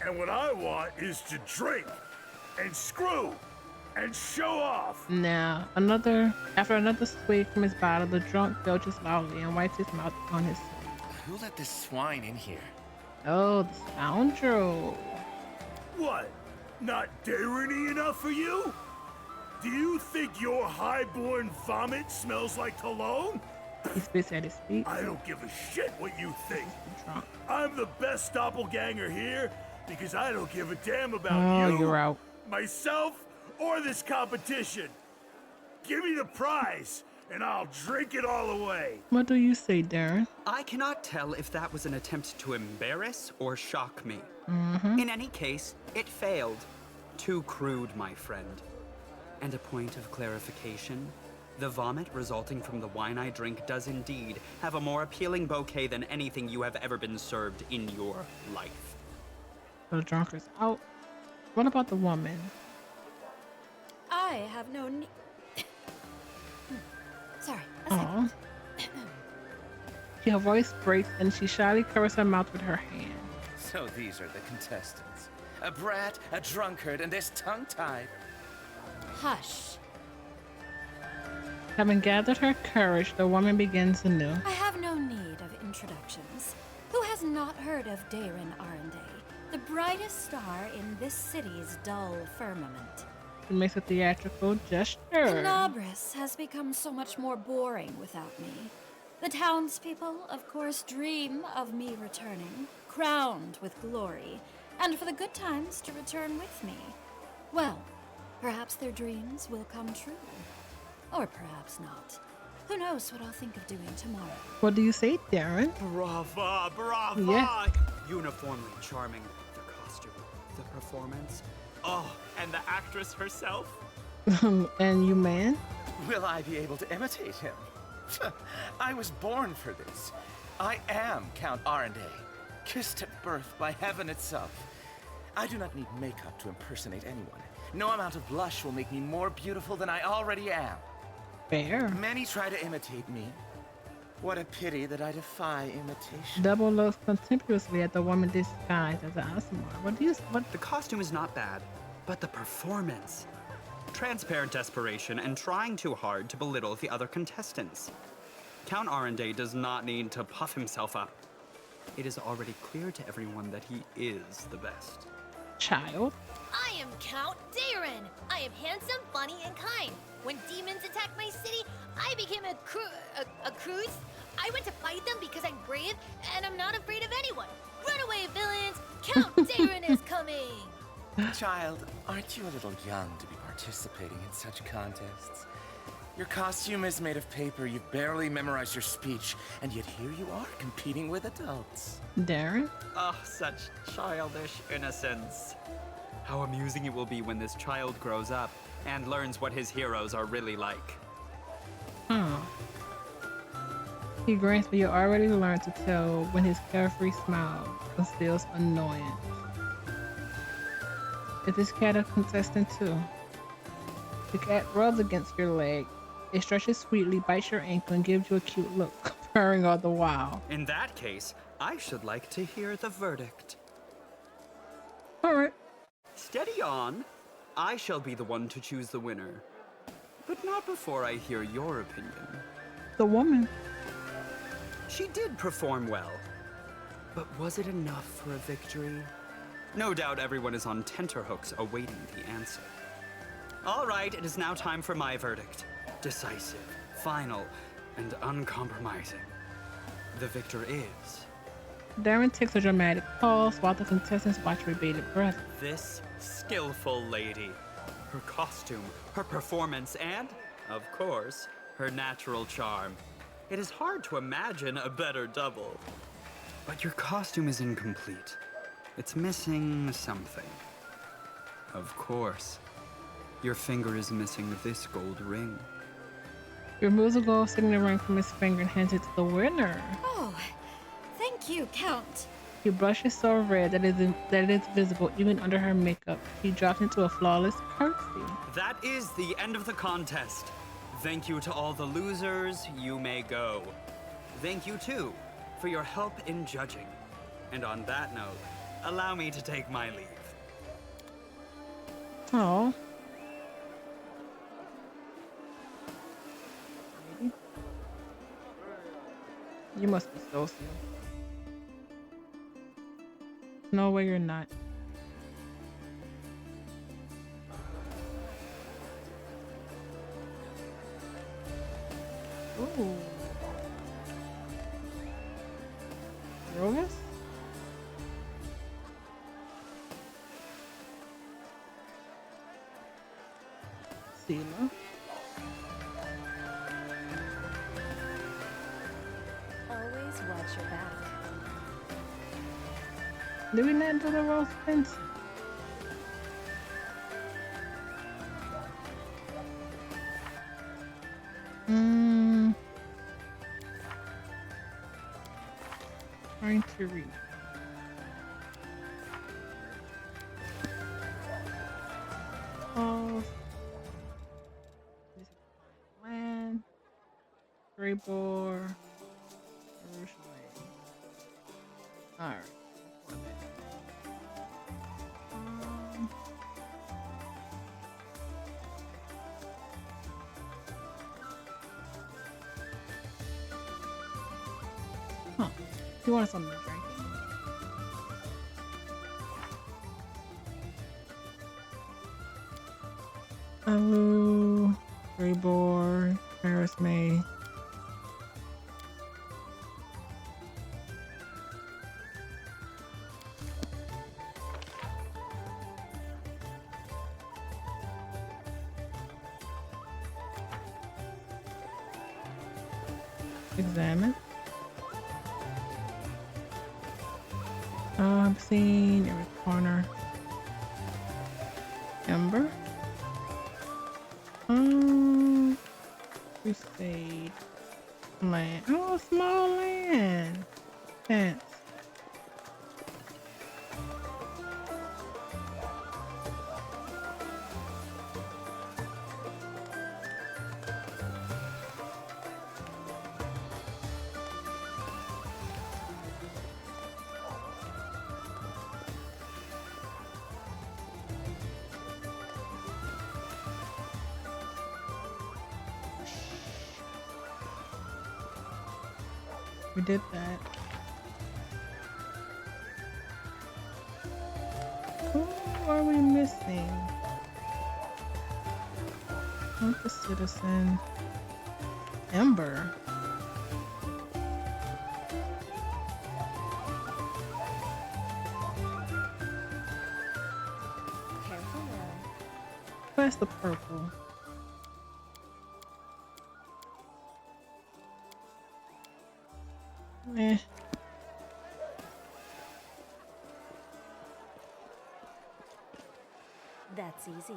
Speaker 11: And what I want is to drink and screw and show off.
Speaker 1: Now, after another swig from his bottle, the drunk belches loudly and wipes his mouth on his sleeve.
Speaker 7: Who let this swine in here?
Speaker 1: Oh, the scoundrel.
Speaker 11: What? Not Darren-y enough for you? Do you think your highborn vomit smells like cologne?
Speaker 1: He spits at his feet.
Speaker 11: I don't give a shit what you think.
Speaker 1: Drunk.
Speaker 11: I'm the best doppelganger here because I don't give a damn about you,
Speaker 1: you're out.
Speaker 11: myself, or this competition. Give me the prize, and I'll drink it all away.
Speaker 1: What do you say, Darren?
Speaker 14: I cannot tell if that was an attempt to embarrass or shock me. In any case, it failed. Too crude, my friend. And a point of clarification, The vomit resulting from the wine I drink does indeed have a more appealing bouquet than anything you have ever been served in your life.
Speaker 1: The drunkard's out. What about the woman?
Speaker 15: I have no need. Sorry, a
Speaker 1: Aw.
Speaker 15: second.
Speaker 1: Her voice breaks and she shyly covers her mouth with her hand.
Speaker 16: So these are the contestants. A brat, a drunkard, and this tongue-tied.
Speaker 15: Hush.
Speaker 1: Having gathered her courage, the woman begins anew.
Speaker 15: I have no need of introductions. Who has not heard of Gudrin River, the brightest star in this city's dull firmament?
Speaker 1: She makes a theatrical gesture.
Speaker 15: Tenebris has become so much more boring without me. The townspeople, of course, dream of me returning, crowned with glory, and for the good times to return with me. Well, perhaps their dreams will come true. Or perhaps not. Who knows what I'll think of doing tomorrow.
Speaker 1: What do you say, Darren?
Speaker 14: Brava, brava!
Speaker 1: Yeah.
Speaker 14: Uniformly charming. The costume, the performance. Oh, and the actress herself.
Speaker 1: And you, man?
Speaker 16: Will I be able to imitate him? I was born for this. I am Count Arende, kissed at birth by heaven itself. I do not need makeup to impersonate anyone. No amount of blush will make me more beautiful than I already am.
Speaker 1: Fair.
Speaker 16: Many try to imitate me. What a pity that I defy imitation.
Speaker 1: Double looks contemptuously at the woman disguised as an Asmar.
Speaker 14: The costume is not bad, but the performance. Transparent desperation and trying too hard to belittle the other contestants. Count Arende does not need to puff himself up. It is already clear to everyone that he is the best.
Speaker 1: Child.
Speaker 17: I am Count Gudrin. I am handsome, funny, and kind. When demons attacked my city, I became a cruise. I went to fight them because I'm brave and I'm not afraid of anyone. Run away, villains! Count Gudrin is coming!
Speaker 16: Child, aren't you a little young to be participating in such contests? Your costume is made of paper, you've barely memorized your speech, and yet here you are competing with adults.
Speaker 1: Darren?
Speaker 14: Oh, such childish innocence. How amusing it will be when this child grows up and learns what his heroes are really like.
Speaker 1: He grins, but you already learned to tell when his carefree smile conceals annoyance. Is this cat a contestant too? The cat rubs against your leg. It stretches sweetly, bites your ankle, and gives you a cute look, purring all the while.
Speaker 14: In that case, I should like to hear the verdict.
Speaker 1: All right.
Speaker 14: Steady on. I shall be the one to choose the winner. But not before I hear your opinion.
Speaker 1: The woman.
Speaker 14: She did perform well. But was it enough for a victory? No doubt everyone is on tenterhooks awaiting the answer. All right, it is now time for my verdict. Decisive, final, and uncompromising. The victor is...
Speaker 1: Darren takes a dramatic pause while the contestants watch with bated breath.
Speaker 14: This skillful lady. Her costume, her performance, and, of course, her natural charm. It is hard to imagine a better double. But your costume is incomplete. It's missing something. Of course. Your finger is missing this gold ring.
Speaker 1: He removes a gold signet ring from his finger and hands it to the winner.
Speaker 15: Oh, thank you, Count.
Speaker 1: He blushes so red that it is visible even under her makeup. He drops into a flawless curtsy.
Speaker 14: That is the end of the contest. Thank you to all the losers. You may go. Thank you, too, for your help in judging. And on that note, allow me to take my leave.
Speaker 1: Oh. You must be social. No way you're not. Ooh. Rogus? Sela.
Speaker 2: Always watch your back.
Speaker 1: Did we not do the Rose Prince? to read. Oh, land, Greyboar, all right. Huh. You want something to drink? Hello, Greyboar, Paris May. Examine. I'm seeing every corner. Ember. Crusade. Land. Oh, small land. Fence. We did that. Who are we missing? Not the citizen. Ember.
Speaker 12: Careful now.
Speaker 1: Where's the purple? Eh.
Speaker 12: That's easy.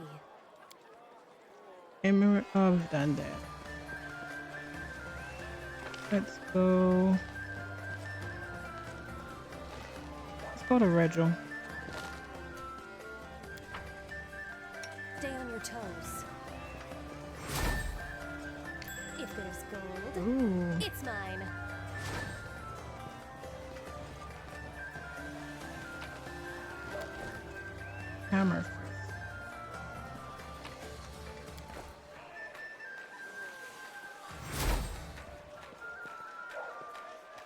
Speaker 1: Emirate. Oh, we've done that. Let's go. Let's go to Regil.
Speaker 12: Stay on your toes. If there's gold,
Speaker 1: Ooh.
Speaker 12: it's mine.
Speaker 1: Hammer.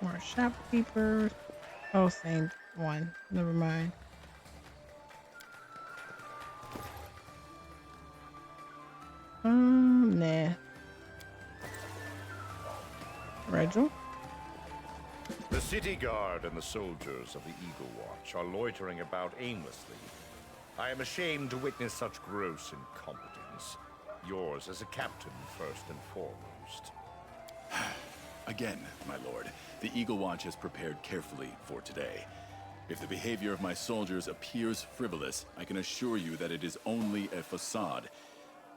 Speaker 1: More shopkeepers. Oh, same one. Never mind. Nah. Regil?
Speaker 18: The city guard and the soldiers of the Eagle Watch are loitering about aimlessly. I am ashamed to witness such gross incompetence. Yours as a captain, first and foremost.
Speaker 19: Again, my lord, the Eagle Watch has prepared carefully for today. If the behavior of my soldiers appears frivolous, I can assure you that it is only a facade.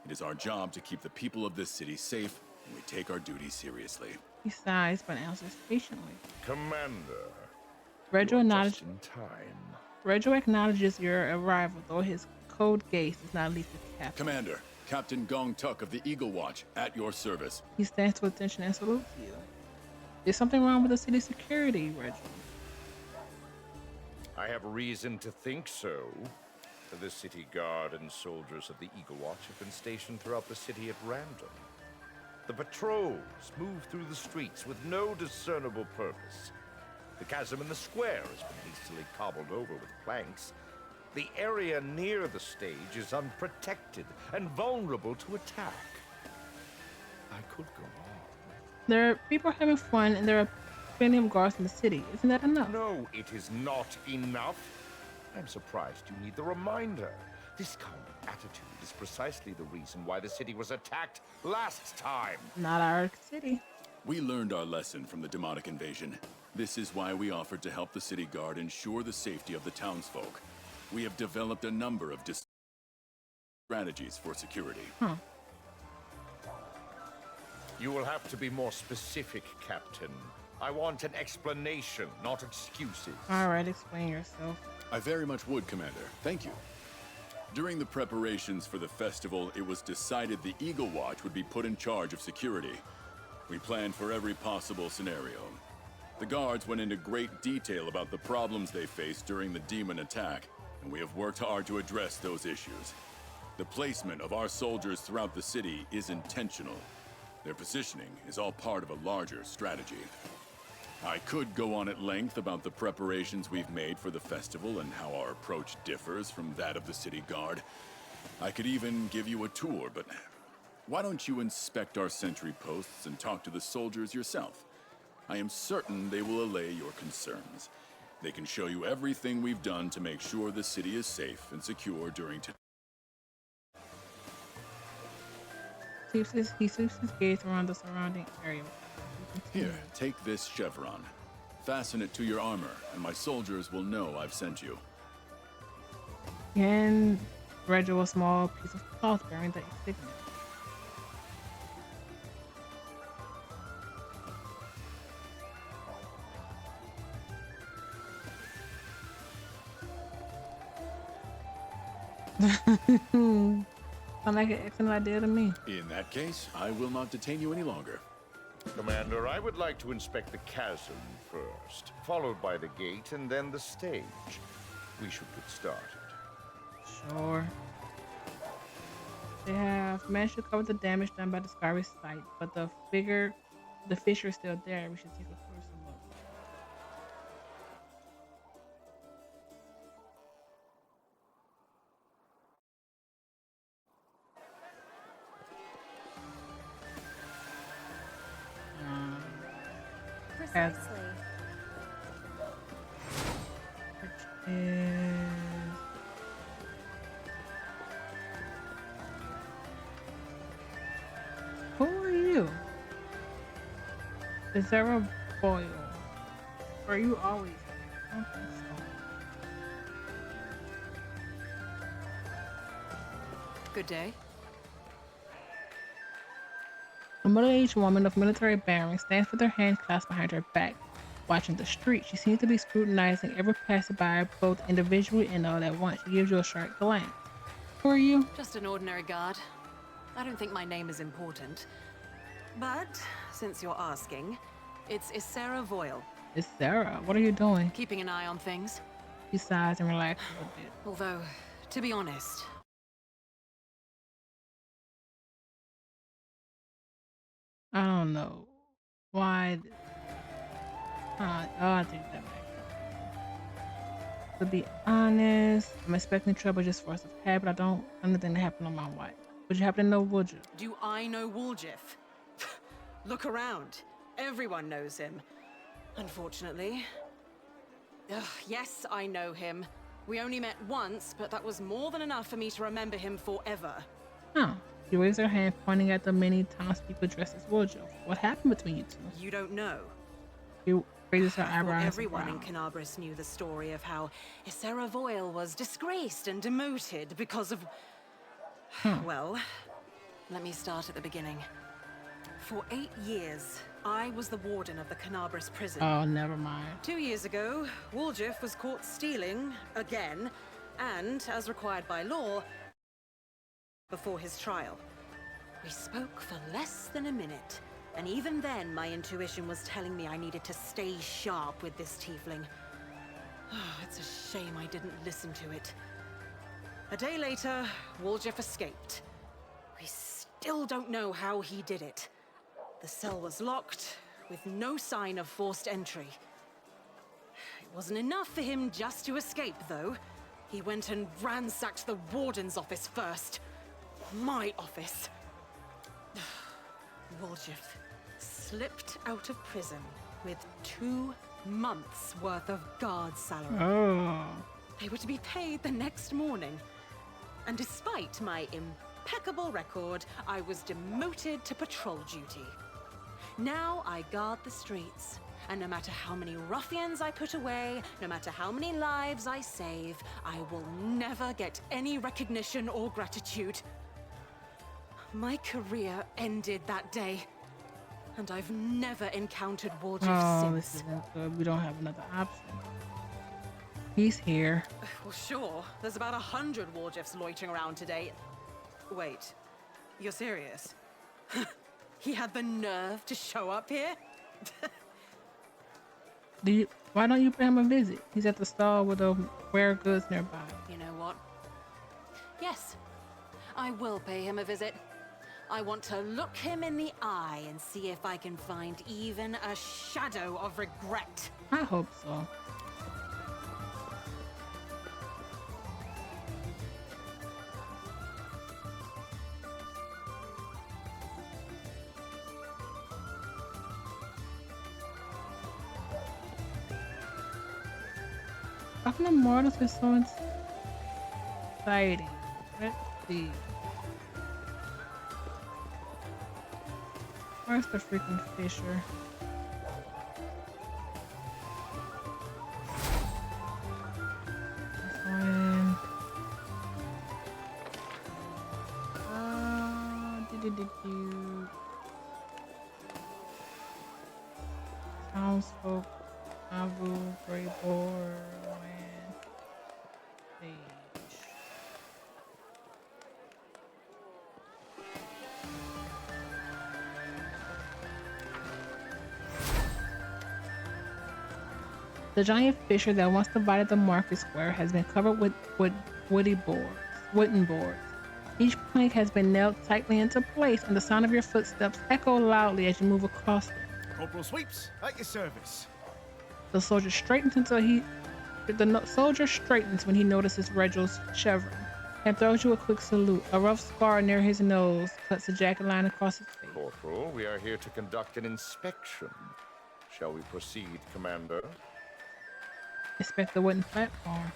Speaker 19: It is our job to keep the people of this city safe, and we take our duty seriously.
Speaker 1: He sighs but answers patiently.
Speaker 18: Commander,
Speaker 1: Regil
Speaker 18: just in time.
Speaker 1: Regil acknowledges your arrival, though his code gaze does not lead to captain.
Speaker 19: Commander, Captain Gong Tuk of the Eagle Watch, at your service.
Speaker 1: He stands to attention and salutes you. Is something wrong with the city's security, Regil?
Speaker 18: I have reason to think so. The city guard and soldiers of the Eagle Watch have been stationed throughout the city at random. The patrols move through the streets with no discernible purpose. The chasm in the square has been hastily cobbled over with planks. The area near the stage is unprotected and vulnerable to attack. I could go on.
Speaker 1: There are people having fun, and there are plenty of guards in the city. Isn't that enough?
Speaker 18: No, it is not enough. I'm surprised you need the reminder. This kind of attitude is precisely the reason why the city was attacked last time.
Speaker 1: Not our city.
Speaker 19: We learned our lesson from the demonic invasion. This is why we offered to help the city guard ensure the safety of the townsfolk. We have developed a number of strategies for security.
Speaker 18: You will have to be more specific, Captain. I want an explanation, not excuses.
Speaker 1: Alright, explain yourself.
Speaker 19: I very much would, Commander. Thank you. During the preparations for the festival, it was decided the Eagle Watch would be put in charge of security. We planned for every possible scenario. The guards went into great detail about the problems they faced during the demon attack, and we have worked hard to address those issues. The placement of our soldiers throughout the city is intentional. Their positioning is all part of a larger strategy. I could go on at length about the preparations we've made for the festival and how our approach differs from that of the city guard. I could even give you a tour, but why don't you inspect our sentry posts and talk to the soldiers yourself? I am certain they will allay your concerns. They can show you everything we've done to make sure the city is safe and secure during today.
Speaker 1: He sweeps his gaze around the surrounding area.
Speaker 19: Here, take this chevron. Fasten it to your armor, and my soldiers will know I've sent you.
Speaker 1: And Reginald a small piece of cloth bearing the insignia. Sound like an excellent idea to me.
Speaker 19: In that case, I will not detain you any longer.
Speaker 18: Commander, I would like to inspect the chasm first, followed by the gate and then the stage. We should get started.
Speaker 1: Sure. They have managed to cover the damage done by the Skyrim site, but the fissure is still there. We should take a closer look.
Speaker 12: Precisely.
Speaker 1: Which is... Who are you? Is there a boil? Or are you always here? I don't think so.
Speaker 10: Good day.
Speaker 1: A middle-aged woman of military bearing stands with her hands clasped behind her back, watching the street. She seems to be scrutinizing every passerby, both individually and all at once. She gives you a sharp glance. Who are you?
Speaker 10: Just an ordinary guard. I don't think my name is important. But, since you're asking, it's Issera Voyle.
Speaker 1: It's Sarah. What are you doing?
Speaker 10: Keeping an eye on things.
Speaker 1: She sighs and relaxes a little bit.
Speaker 10: Although, to be honest,
Speaker 1: I don't know why. I think that makes sense. To be honest, I'm expecting trouble just for us to have, but I don't want anything to happen on my watch. Would you happen to know Woodruff?
Speaker 10: do I know Woljif? Look around. Everyone knows him. Unfortunately. Ugh, yes, I know him. We only met once, but that was more than enough for me to remember him forever.
Speaker 1: Huh. She waves her hand, pointing at the many townspeople dressed as Woodruff. What happened between you two?
Speaker 10: You don't know.
Speaker 1: She raises her
Speaker 10: I thought
Speaker 1: eyebrows.
Speaker 10: everyone in Canabris knew the story of how Issera Voyle was disgraced and demoted because of... Well, let me start at the beginning. For 8 years, I was the warden of the Canabris prison.
Speaker 1: Oh, never mind.
Speaker 10: 2 years ago, Woljif was caught stealing, again, and, as required by law, before his trial. We spoke for less than a minute, and even then my intuition was telling me I needed to stay sharp with this tiefling. It's a shame I didn't listen to it. A day later, Woljif escaped. We still don't know how he did it. The cell was locked, with no sign of forced entry. It wasn't enough for him just to escape, though. He went and ransacked the warden's office first. My office. Woljif slipped out of prison with 2 months' worth of guard salary.
Speaker 1: Oh.
Speaker 10: They were to be paid the next morning. And despite my impeccable record, I was demoted to patrol duty. Now I guard the streets, and no matter how many ruffians I put away, no matter how many lives I save, I will never get any recognition or gratitude. My career ended that day. And I've never encountered Waldriff
Speaker 1: Oh,
Speaker 10: since.
Speaker 1: this isn't good. We don't have another option. He's here.
Speaker 10: Well, sure. There's about 100 Waldriffs loitering around today. Wait, you're serious? He had the nerve to show up here?
Speaker 1: Why don't you pay him a visit? He's at the stall with the rare goods nearby.
Speaker 10: You know what? Yes, I will pay him a visit. I want to look him in the eye and see if I can find even a shadow of regret.
Speaker 1: I hope so. How come the mortals are so exciting? Let's see. Where's the freaking fisher? This one. Townsfolk, Avu, Grey Boar, Land, Sage. The giant fissure that once divided the market square has been covered with wooden boards. Each plank has been nailed tightly into place, and the sound of your footsteps echo loudly as you move across them.
Speaker 20: Corporal Sweeps, at your service.
Speaker 1: The soldier straightens when he notices Reginald's chevron and throws you a quick salute. A rough scar near his nose cuts a jagged line across his face.
Speaker 18: Corporal, we are here to conduct an inspection. Shall we proceed, Commander?
Speaker 1: Inspect the wooden platform.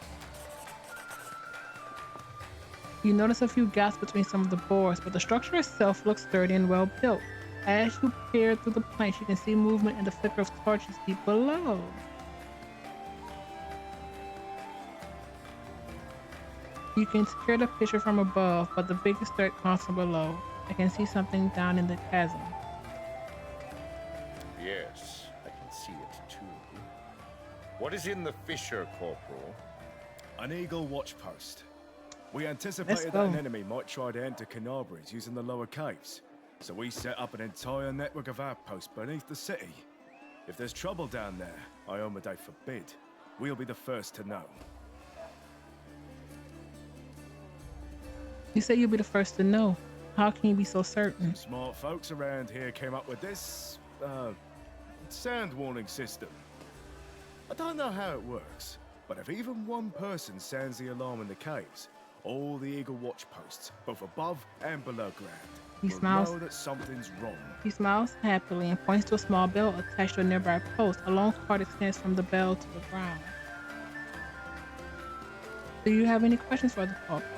Speaker 1: You notice a few gaps between some of the boards, but the structure itself looks sturdy and well built. As you peer through the planks, you can see movement and the flicker of torches deep below. You can secure the picture from above, but the biggest threat comes from below. I can see something down in the chasm.
Speaker 18: Yes, I can see it too. What is in the fissure, Corporal?
Speaker 20: An eagle watch post. We anticipated that an enemy might try to enter Canabries using the lower caves, so we set up an entire network of outposts beneath the city. If there's trouble down there, Iomade forbid, we'll be the first to know.
Speaker 1: You say you'll be the first to know. How can you be so certain?
Speaker 20: Smart folks around here came up with this, sound warning system. I don't know how it works, but if even one person sounds the alarm in the caves, all the Eagle watch posts, both above and below ground, will know that something's wrong.
Speaker 1: He smiles happily and points to a small bell attached to a nearby post. A long cord extends from the bell to the ground. Do you have any questions for the corporal?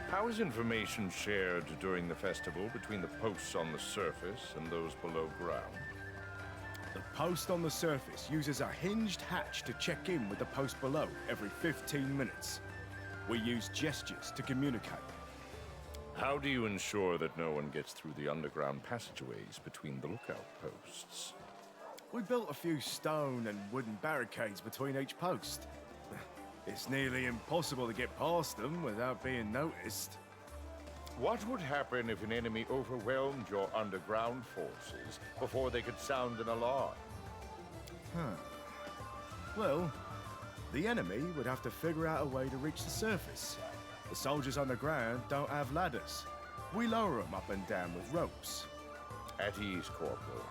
Speaker 18: How is information shared during the festival between the posts on the surface and those below ground?
Speaker 20: The post on the surface uses a hinged hatch to check in with the post below every 15 minutes. We use gestures to communicate.
Speaker 18: How do you ensure that no one gets through the underground passageways between the lookout posts?
Speaker 20: We built a few stone and wooden barricades between each post. It's nearly impossible to get past them without being noticed.
Speaker 18: What would happen if an enemy overwhelmed your underground forces before they could sound an alarm?
Speaker 20: Well, the enemy would have to figure out a way to reach the surface. The soldiers on the ground don't have ladders. We lower them up and down with ropes.
Speaker 18: At ease, Corporal.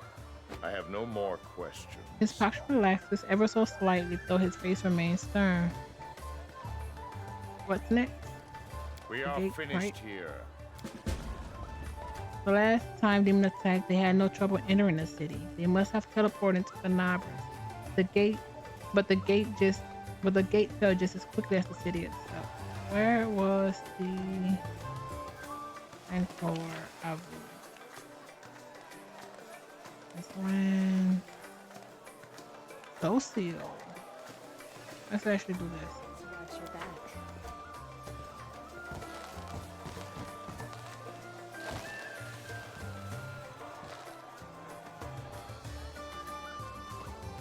Speaker 18: I have no more questions.
Speaker 1: His posture relaxes ever so slightly, though his face remains stern. What's next?
Speaker 18: We are finished here.
Speaker 1: The last time Demon attacked, they had no trouble entering the city. They must have teleported to Canabries. The gate fell just as quickly as the city itself. Where was the Anchor Avu? This one. Socio. Let's actually do this.
Speaker 12: Watch your back.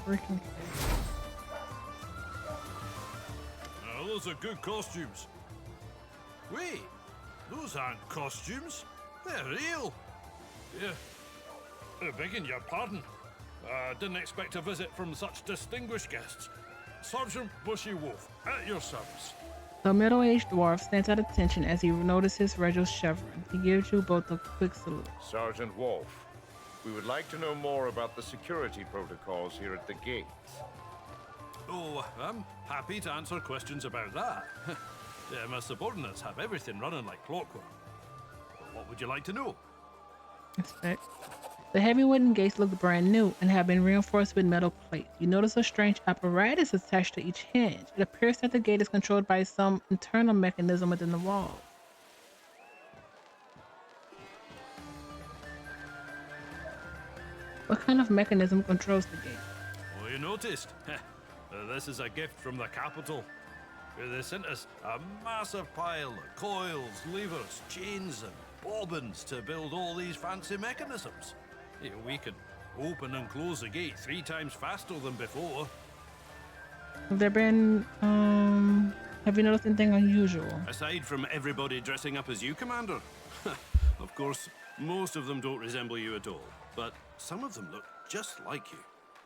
Speaker 1: freaking
Speaker 5: Those are good costumes. Wait, those aren't costumes. They're real. Yeah. Begging your pardon. Didn't expect a visit from such distinguished guests. Sergeant Bushy Wolf, at your service.
Speaker 1: The middle-aged dwarf stands at attention as he notices Regal's chevron. He gives you both a quick salute.
Speaker 18: Sergeant Wolf, we would like to know more about the security protocols here at the gates.
Speaker 5: Oh, I'm happy to answer questions about that. Yeah, my subordinates have everything running like clockwork. What would you like to know?
Speaker 1: Inspect. The heavy wooden gates look brand new and have been reinforced with metal plates. You notice a strange apparatus attached to each hinge. It appears that the gate is controlled by some internal mechanism within the wall. What kind of mechanism controls the gate?
Speaker 5: Oh, you noticed? This is a gift from the capital. They sent us a massive pile of coils, levers, chains, and bobbins to build all these fancy mechanisms. We can open and close the gate 3 times faster than before.
Speaker 1: Have there been, have you noticed anything unusual?
Speaker 5: Aside from everybody dressing up as you, Commander. Of course, most of them don't resemble you at all, but some of them look just like you.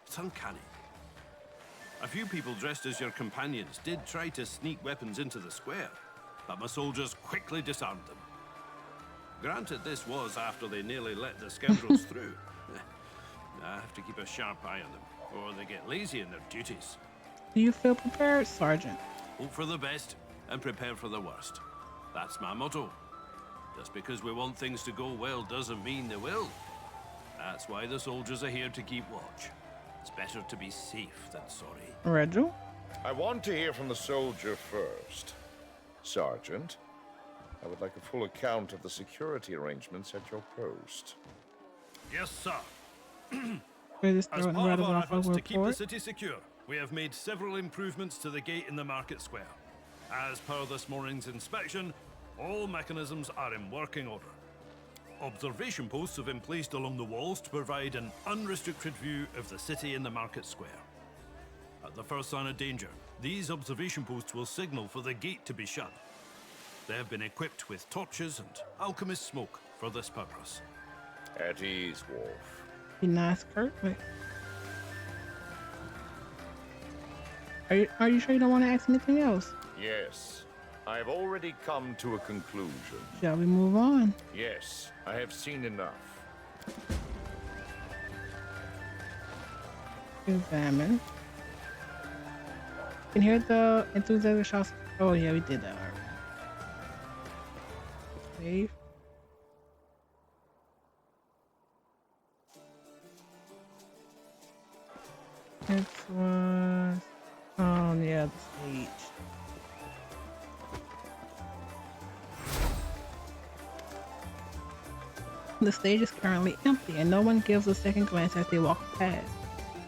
Speaker 5: It's uncanny. A few people dressed as your companions did try to sneak weapons into the square, but my soldiers quickly disarmed them. Granted, this was after they nearly let the scoundrels through. I have to keep a sharp eye on them, or they get lazy in their duties.
Speaker 1: Do you feel prepared, Sergeant?
Speaker 5: Hope for the best and prepare for the worst. That's my motto. Just because we want things to go well doesn't mean they will. That's why the soldiers are here to keep watch. It's better to be safe than sorry.
Speaker 1: Regil?
Speaker 18: I want to hear from the soldier first. Sergeant, I would like a full account of the security arrangements at your post.
Speaker 5: Yes, sir.
Speaker 1: As
Speaker 5: As part of our efforts to keep the city secure, we have made several improvements to the gate in the market square. As per this morning's inspection, all mechanisms are in working order. Observation posts have been placed along the walls to provide an unrestricted view of the city in the market square. At the first sign of danger, these observation posts will signal for the gate to be shut. They have been equipped with torches and alchemist smoke for this purpose.
Speaker 18: At ease, Wolf.
Speaker 1: Be nice, Kurt. Wait. Are you sure you don't want to ask anything else?
Speaker 18: Yes. I have already come to a conclusion.
Speaker 1: Shall we move on?
Speaker 18: Yes, I have seen enough.
Speaker 1: Examine. Can hear the enthusiastic shouts. Oh yeah, we did that already. Save. This was yeah, the stage. The stage is currently empty and no one gives a second glance as they walk past.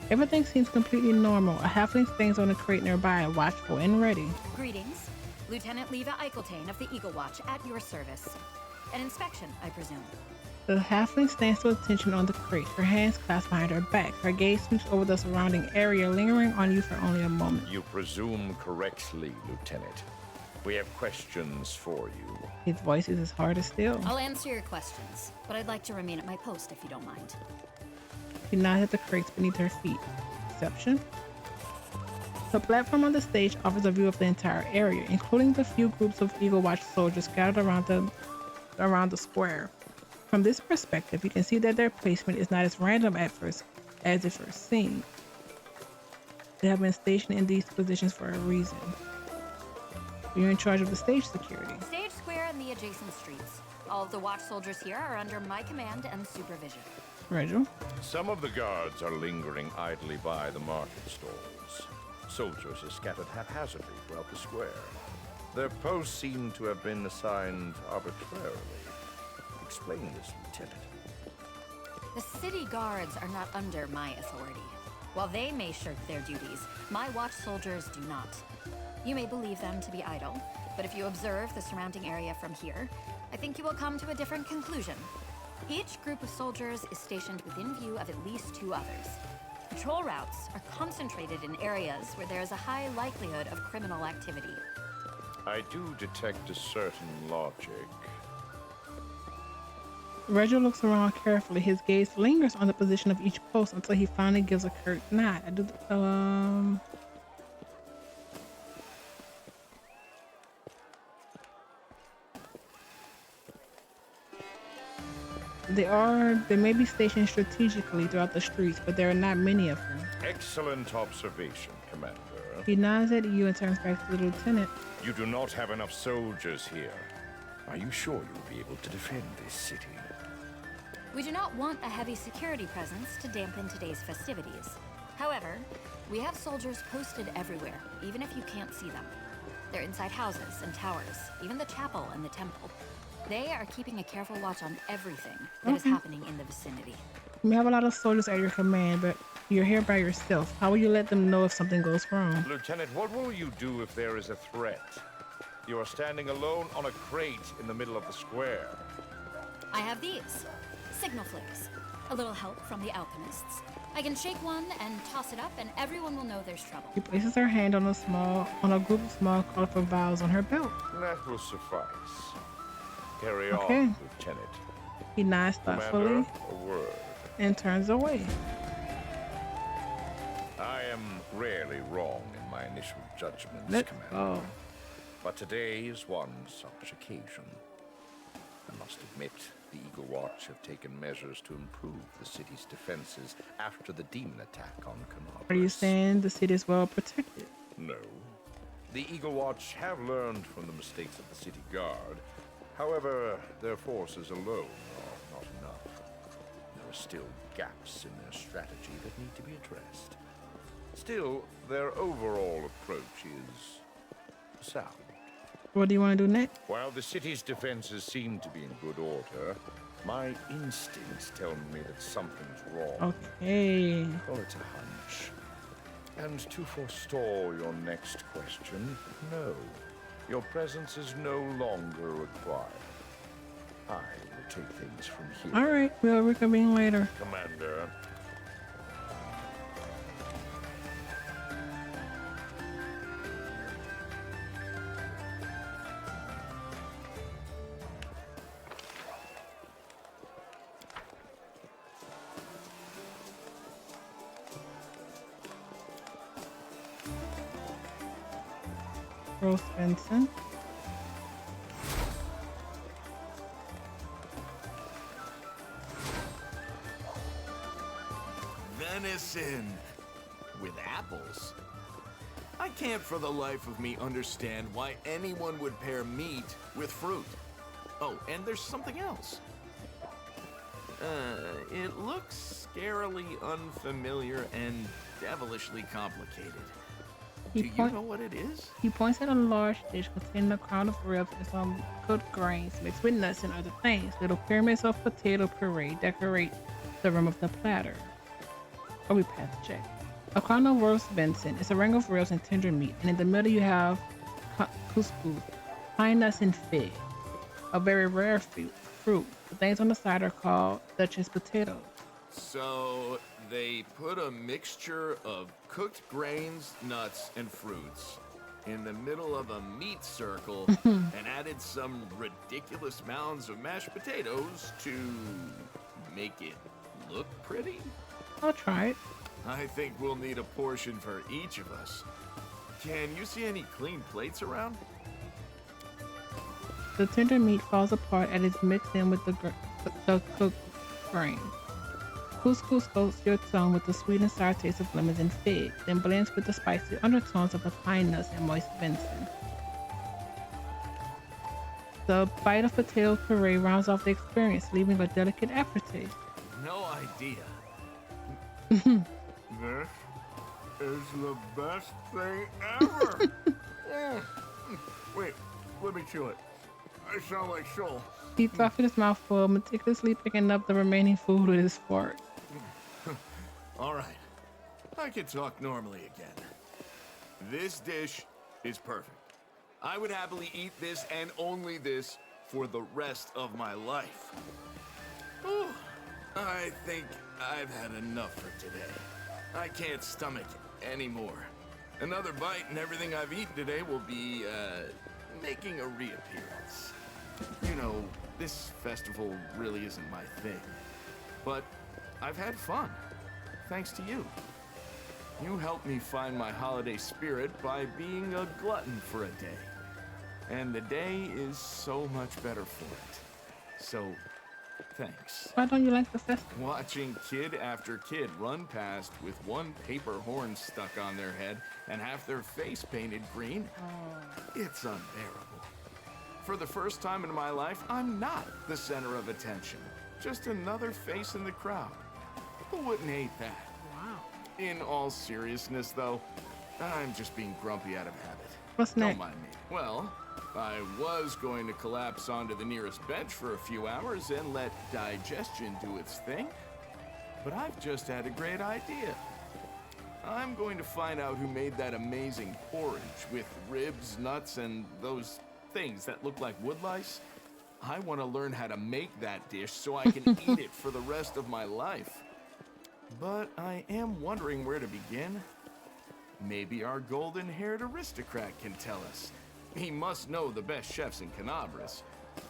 Speaker 1: Everything seems completely normal. A halfling stands on a crate nearby, watchful and ready.
Speaker 21: Greetings. Lieutenant Leva Eicheltane of the Eagle Watch at your service. An inspection, I presume.
Speaker 1: The halfling stands to attention on the crate, her hands clasped behind her back. Her gaze sweeps over the surrounding area, lingering on you for only a moment.
Speaker 18: You presume correctly, Lieutenant. We have questions for you.
Speaker 1: His voice is as hard as steel.
Speaker 21: I'll answer your questions, but I'd like to remain at my post if you don't mind.
Speaker 1: She nods at the crates beneath her feet. Perception? The platform on the stage offers a view of the entire area, including the few groups of Eagle Watch soldiers scattered around the square. From this perspective, you can see that their placement is not as random at first as it first seemed. They have been stationed in these positions for a reason. You're in charge of the stage security.
Speaker 21: Stage square and the adjacent streets. All of the watch soldiers here are under my command and supervision.
Speaker 1: Regil?
Speaker 18: Some of the guards are lingering idly by the market stalls. Soldiers are scattered haphazardly throughout the square. Their posts seem to have been assigned arbitrarily. Explain this, Lieutenant.
Speaker 21: The city guards are not under my authority. While they may shirk their duties, my watch soldiers do not. You may believe them to be idle, but if you observe the surrounding area from here, I think you will come to a different conclusion. Each group of soldiers is stationed within view of at least 2 others. Patrol routes are concentrated in areas where there is a high likelihood of criminal activity.
Speaker 18: I do detect a certain logic.
Speaker 1: Reginald looks around carefully. His gaze lingers on the position of each post until he finally gives a curt nod. I do they may be stationed strategically throughout the streets, but there are not many of them.
Speaker 18: Excellent observation, Commander.
Speaker 1: He nods at you and turns back to the lieutenant.
Speaker 18: You do not have enough soldiers here. Are you sure you'll be able to defend this city?
Speaker 21: We do not want a heavy security presence to dampen today's festivities. However, we have soldiers posted everywhere, even if you can't see them. They're inside houses and towers, even the chapel and the temple. They are keeping a careful watch on everything that is happening in the vicinity.
Speaker 1: You may have a lot of soldiers at your command, but you're here by yourself. How will you let them know if something goes wrong?
Speaker 18: Lieutenant, what will you do if there is a threat? You are standing alone on a crate in the middle of the square.
Speaker 21: I have these. Signal flares. A little help from the alchemists. I can shake one and toss it up and everyone will know there's trouble.
Speaker 1: She places her hand on a group of small colorful vials on her belt.
Speaker 18: That will suffice. Carry on, Lieutenant.
Speaker 1: He nods thoughtfully
Speaker 18: Commander, a word.
Speaker 1: And turns away.
Speaker 18: I am rarely wrong in my initial judgments,
Speaker 1: Let's
Speaker 18: Commander.
Speaker 1: go.
Speaker 18: But today is one such occasion. I must admit, the Eagle Watch have taken measures to improve the city's defenses after the demon attack on Canopus.
Speaker 1: Are you saying the city is well protected?
Speaker 18: No. The Eagle Watch have learned from the mistakes of the city guard. However, their forces alone are not enough. There are still gaps in their strategy that need to be addressed. Still, their overall approach is sound.
Speaker 1: What do you want to do next?
Speaker 18: While the city's defenses seem to be in good order, my instincts tell me that something's wrong.
Speaker 1: Okay.
Speaker 18: Call it a hunch. And to forestall your next question, no. Your presence is no longer required. I will take things from here.
Speaker 1: All right, we'll reconvene later.
Speaker 18: Commander.
Speaker 1: Rose Benson.
Speaker 3: Venison with apples. I can't for the life of me understand why anyone would pair meat with fruit. Oh, and there's something else. It looks scarily unfamiliar and devilishly complicated. Do you know what it is?
Speaker 1: He points at a large dish containing a crown of ribs and some cooked grains mixed with nuts and other things. Little pyramids of potato puree decorate the rim of the platter. Oh, we passed the check. A crown of roast venison is a ring of ribs and tender meat, and in the middle you have couscous, pine nuts, and fig, a very rare fruit. The things on the side are called Duchess potatoes.
Speaker 3: So they put a mixture of cooked grains, nuts, and fruits in the middle of a meat circle and added some ridiculous mounds of mashed potatoes to make it look pretty?
Speaker 1: I'll try it.
Speaker 3: I think we'll need a portion for each of us. Can you see any clean plates around?
Speaker 1: The tender meat falls apart as it's mixed in with the cooked grain. Couscous coats your tongue with the sweet and sour taste of lemons and fig, then blends with the spicy undertones of the pine nuts and moist venison. The bite of potato puree rounds off the experience, leaving a delicate aftertaste.
Speaker 3: No idea. This is the best thing ever. Wait, let me chew it. I sound like Shoal.
Speaker 1: He talks with his mouth full, meticulously picking up the remaining food with his fork.
Speaker 3: All right, I can talk normally again. This dish is perfect. I would happily eat this and only this for the rest of my life. Whew. I think I've had enough for today. I can't stomach anymore. Another bite and everything I've eaten today will be, making a reappearance. You know, this festival really isn't my thing. But I've had fun, thanks to you. You helped me find my holiday spirit by being a glutton for a day. And the day is so much better for it. So, thanks.
Speaker 1: Why don't you like the festival?
Speaker 3: Watching kid after kid run past with one paper horn stuck on their head and half their face painted green, it's unbearable. For the first time in my life, I'm not the center of attention. Just another face in the crowd. Who wouldn't hate that?
Speaker 1: Wow.
Speaker 3: In all seriousness, though, I'm just being grumpy out of habit.
Speaker 1: What's next?
Speaker 3: Don't mind me. Well, I was going to collapse onto the nearest bench for a few hours and let digestion do its thing. But I've just had a great idea. I'm going to find out who made that amazing porridge with ribs, nuts, and those things that look like wood lice. I want to learn how to make that dish so I can eat it for the rest of my life. But I am wondering where to begin. Maybe our golden-haired aristocrat can tell us. He must know the best chefs in Canabras.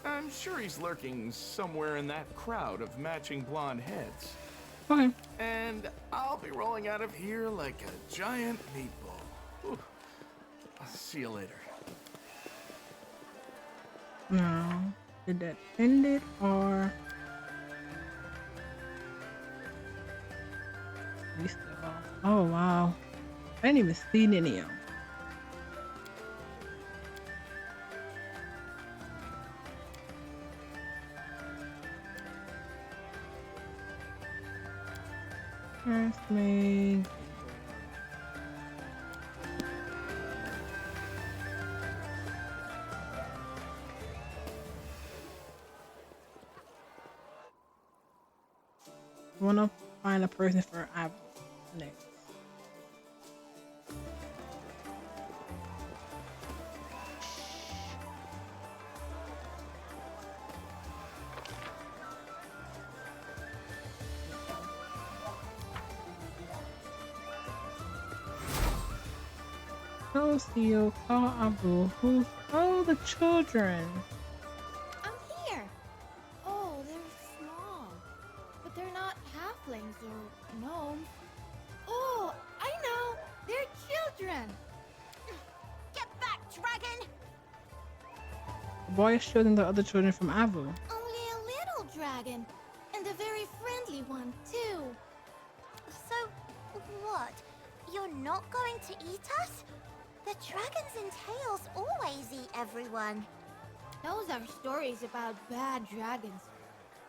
Speaker 3: I'm sure he's lurking somewhere in that crowd of matching blonde heads.
Speaker 1: Okay.
Speaker 3: And I'll be rolling out of here like a giant meatball. Whew. I'll see you later.
Speaker 1: No. Did that end it or we still off? Oh wow. I didn't even see any of them. First me. I want to find a person for Apple next. Go Seal, call Abu. Who's the children?
Speaker 13: I'm here. Oh, they're small. But they're not halflings or gnomes. Oh, I know. They're children.
Speaker 17: Get back, dragon!
Speaker 1: The boy is shielding the other children from Avu.
Speaker 13: Only a little dragon. And a very friendly one, too.
Speaker 17: So, what? You're not going to eat us? The dragons and tails always eat everyone.
Speaker 13: Those are stories about bad dragons.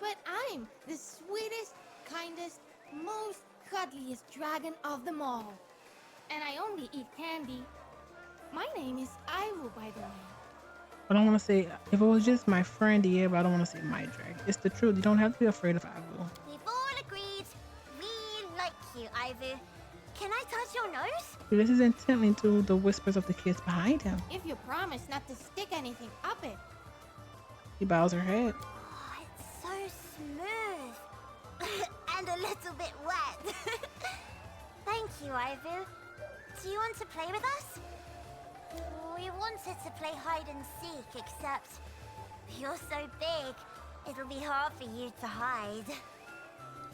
Speaker 13: But I'm the sweetest, kindest, most cuddliest dragon of them all. And I only eat candy. My name is Ivo, by the way.
Speaker 1: I don't want to say, if it was just my friend, yeah, but I don't want to say my dragon. It's the truth. You don't have to be afraid of Avu.
Speaker 17: We've all agreed. We like you, Ivo. Can I touch your nose?
Speaker 1: He listens intently to the whispers of the kids behind him.
Speaker 13: If you promise not to stick anything up it.
Speaker 1: He bows her head.
Speaker 17: Oh, it's so smooth. And a little bit wet. Thank you, Ivo. Do you want to play with us? We wanted to play hide and seek, except you're so big, it'll be hard for you to hide.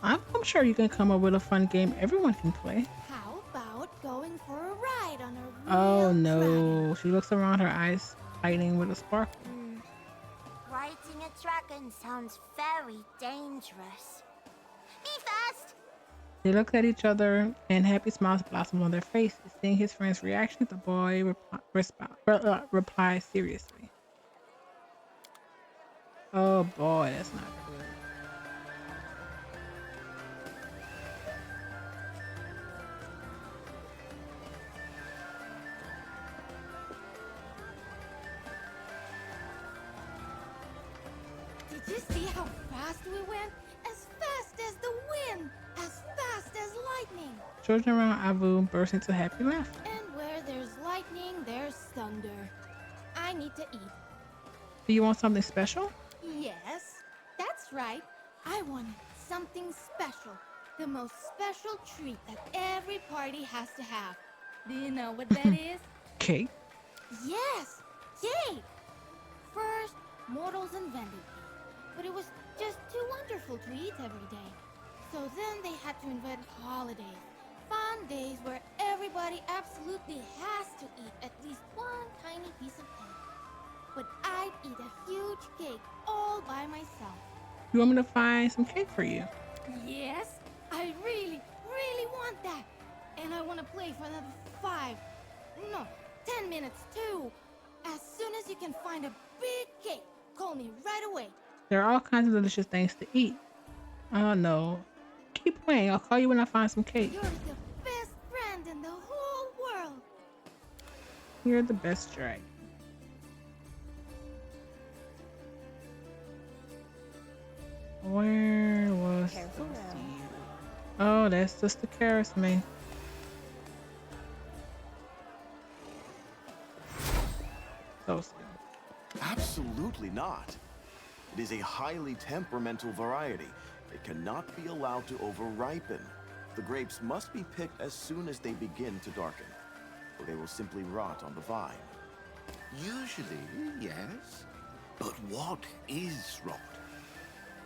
Speaker 1: I'm sure you can come up with a fun game everyone can play.
Speaker 13: How about going for a ride on a
Speaker 1: Oh
Speaker 13: real
Speaker 1: no.
Speaker 13: dragon?
Speaker 1: She looks around, her eyes lighting with a sparkle.
Speaker 17: Riding a dragon sounds very dangerous. Me first!
Speaker 1: They look at each other and happy smiles blossom on their faces. Seeing his friend's reaction, the boy replies seriously. Oh boy, that's not good.
Speaker 13: Did you see how fast we went? As fast as the wind! As fast as lightning!
Speaker 1: Children around Avu burst into happy laughter.
Speaker 13: And where there's lightning, there's thunder. I need to eat.
Speaker 1: Do you want something special?
Speaker 13: Yes, that's right. I wanted something special. the most special treat that every party has to have. Do you know what that is?
Speaker 1: Cake.
Speaker 13: Yes, cake! First, mortals invented it, but it was just too wonderful to eat every day. So then they had to invent holidays, fun days where everybody absolutely has to eat at least one tiny piece of cake. But I'd eat a huge cake all by myself.
Speaker 1: You want me to find some cake for you?
Speaker 13: Yes, I really, really want that. And I want to play for another 10 minutes too. As soon as you can find a big cake, call me right away.
Speaker 1: There are all kinds of delicious things to eat. Oh no. Keep playing. I'll call you when I find some cake.
Speaker 13: You're the best friend in the whole world.
Speaker 1: You're the best dragon. Where was Oh, that's just the Karis man.
Speaker 6: Absolutely not. It is a highly temperamental variety. It cannot be allowed to over-ripen. The grapes must be picked as soon as they begin to darken, or they will simply rot on the vine.
Speaker 22: Usually, yes. But what is rot?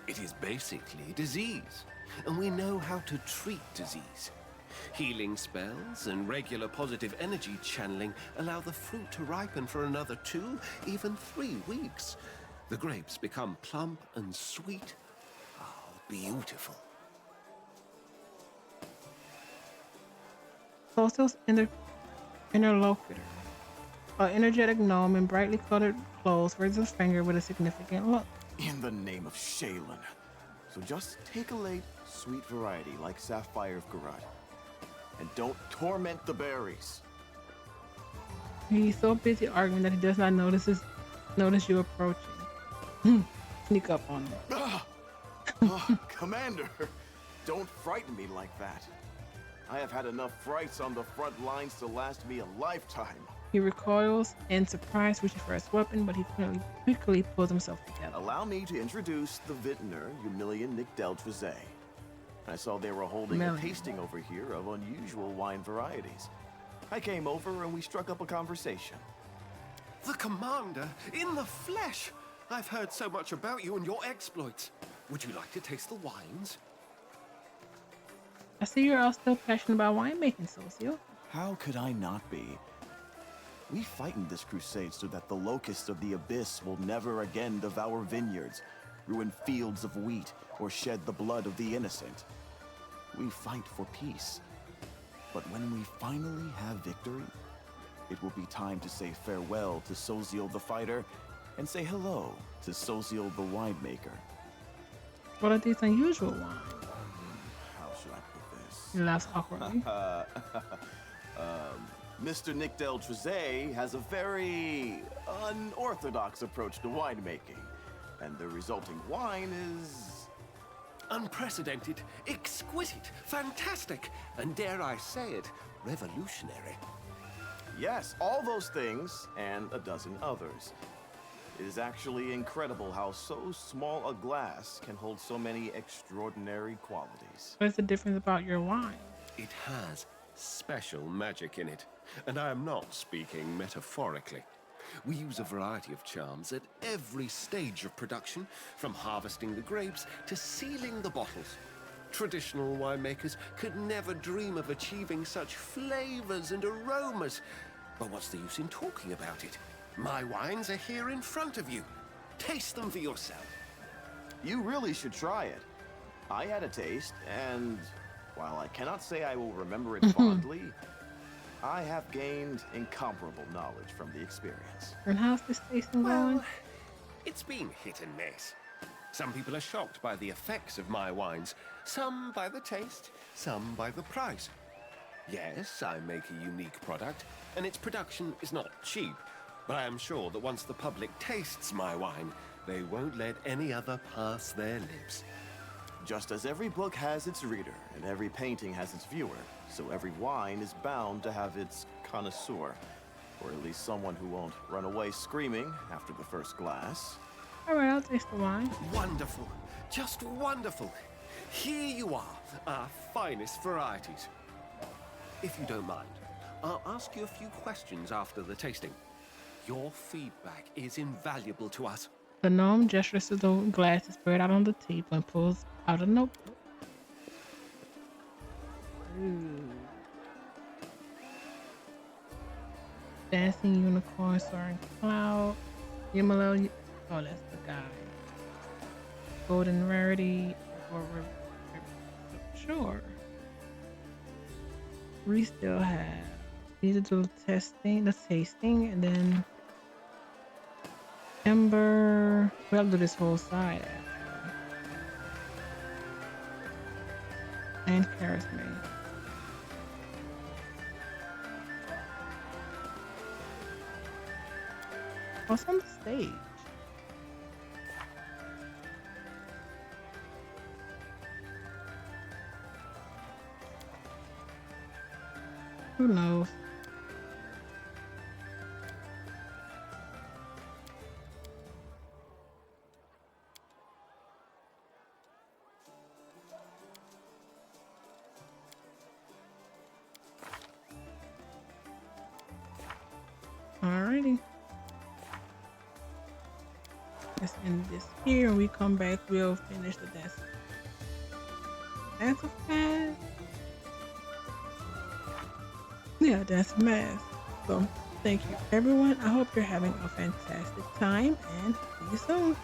Speaker 22: It is basically disease, and we know how to treat disease. Healing spells and regular positive energy channeling allow the fruit to ripen for another 2, even 3 weeks. The grapes become plump and sweet. Oh, beautiful.
Speaker 1: Solstice's interlocutor. An energetic gnome in brightly colored clothes raises his finger with a significant look.
Speaker 6: In the name of Shaylin. So just take a late, sweet variety like Sapphire of Garud. And don't torment the berries.
Speaker 1: He's so busy arguing that he does not notice you approaching. Sneak up on him.
Speaker 6: Commander, don't frighten me like that. I have had enough frights on the front lines to last me a lifetime.
Speaker 1: He recoils in surprise, reaching for his weapon, but he quickly pulls himself together.
Speaker 6: Allow me to introduce the vintner, Humilian Nicdel Trizay. I saw they were holding a tasting over here of unusual wine varieties. I came over and we struck up a conversation.
Speaker 22: The commander, in the flesh! I've heard so much about you and your exploits. Would you like to taste the wines?
Speaker 1: I see you're all still passionate about winemaking, Socio.
Speaker 6: How could I not be? We fight in this crusade so that the locusts of the abyss will never again devour vineyards, ruin fields of wheat, or shed the blood of the innocent. We fight for peace. But when we finally have victory, it will be time to say farewell to Soziel the fighter and say hello to Soziel the winemaker.
Speaker 1: What are these unusual wines?
Speaker 6: How should I put this?
Speaker 1: He laughs awkwardly.
Speaker 6: Mr. Nicdel Trizay has a very unorthodox approach to winemaking, and the resulting wine is
Speaker 22: unprecedented, exquisite, fantastic, and dare I say it, revolutionary.
Speaker 6: Yes, all those things, and a dozen others. It is actually incredible how so small a glass can hold so many extraordinary qualities.
Speaker 1: What's the difference about your wine?
Speaker 22: It has special magic in it, and I am not speaking metaphorically. We use a variety of charms at every stage of production, from harvesting the grapes to sealing the bottles. Traditional winemakers could never dream of achieving such flavors and aromas. But what's the use in talking about it? My wines are here in front of you. Taste them for yourself.
Speaker 6: You really should try it. I had a taste, and while I cannot say I will remember it fondly, I have gained incomparable knowledge from the experience.
Speaker 1: And how's this tasting going?
Speaker 22: Well, it's been hit and miss. Some people are shocked by the effects of my wines, some by the taste, some by the price. Yes, I make a unique product, and its production is not cheap, but I am sure that once the public tastes my wine, they won't let any other pass their lips.
Speaker 6: Just as every book has its reader, and every painting has its viewer, so every wine is bound to have its connoisseur, or at least someone who won't run away screaming after the first glass.
Speaker 1: All right, I'll taste the wine.
Speaker 22: Wonderful. Just wonderful. Here you are, our finest varieties. If you don't mind, I'll ask you a few questions after the tasting. Your feedback is invaluable to us.
Speaker 1: The gnome gestures to the glass spread out on the table and pulls out a notebook. Ooh. Dancing unicorn, soaring cloud. Yumalo. Oh, that's the guy. Golden rarity. Sure. We still have. We need to do the tasting, and then Ember. We have to do this whole side actually. And charisma. What's on the stage? Who knows? Alrighty. Let's end this here. When we come back, we'll finish the dance. Dance of Mask? Yeah, that's Mask. So, thank you everyone. I hope you're having a fantastic time and see you soon.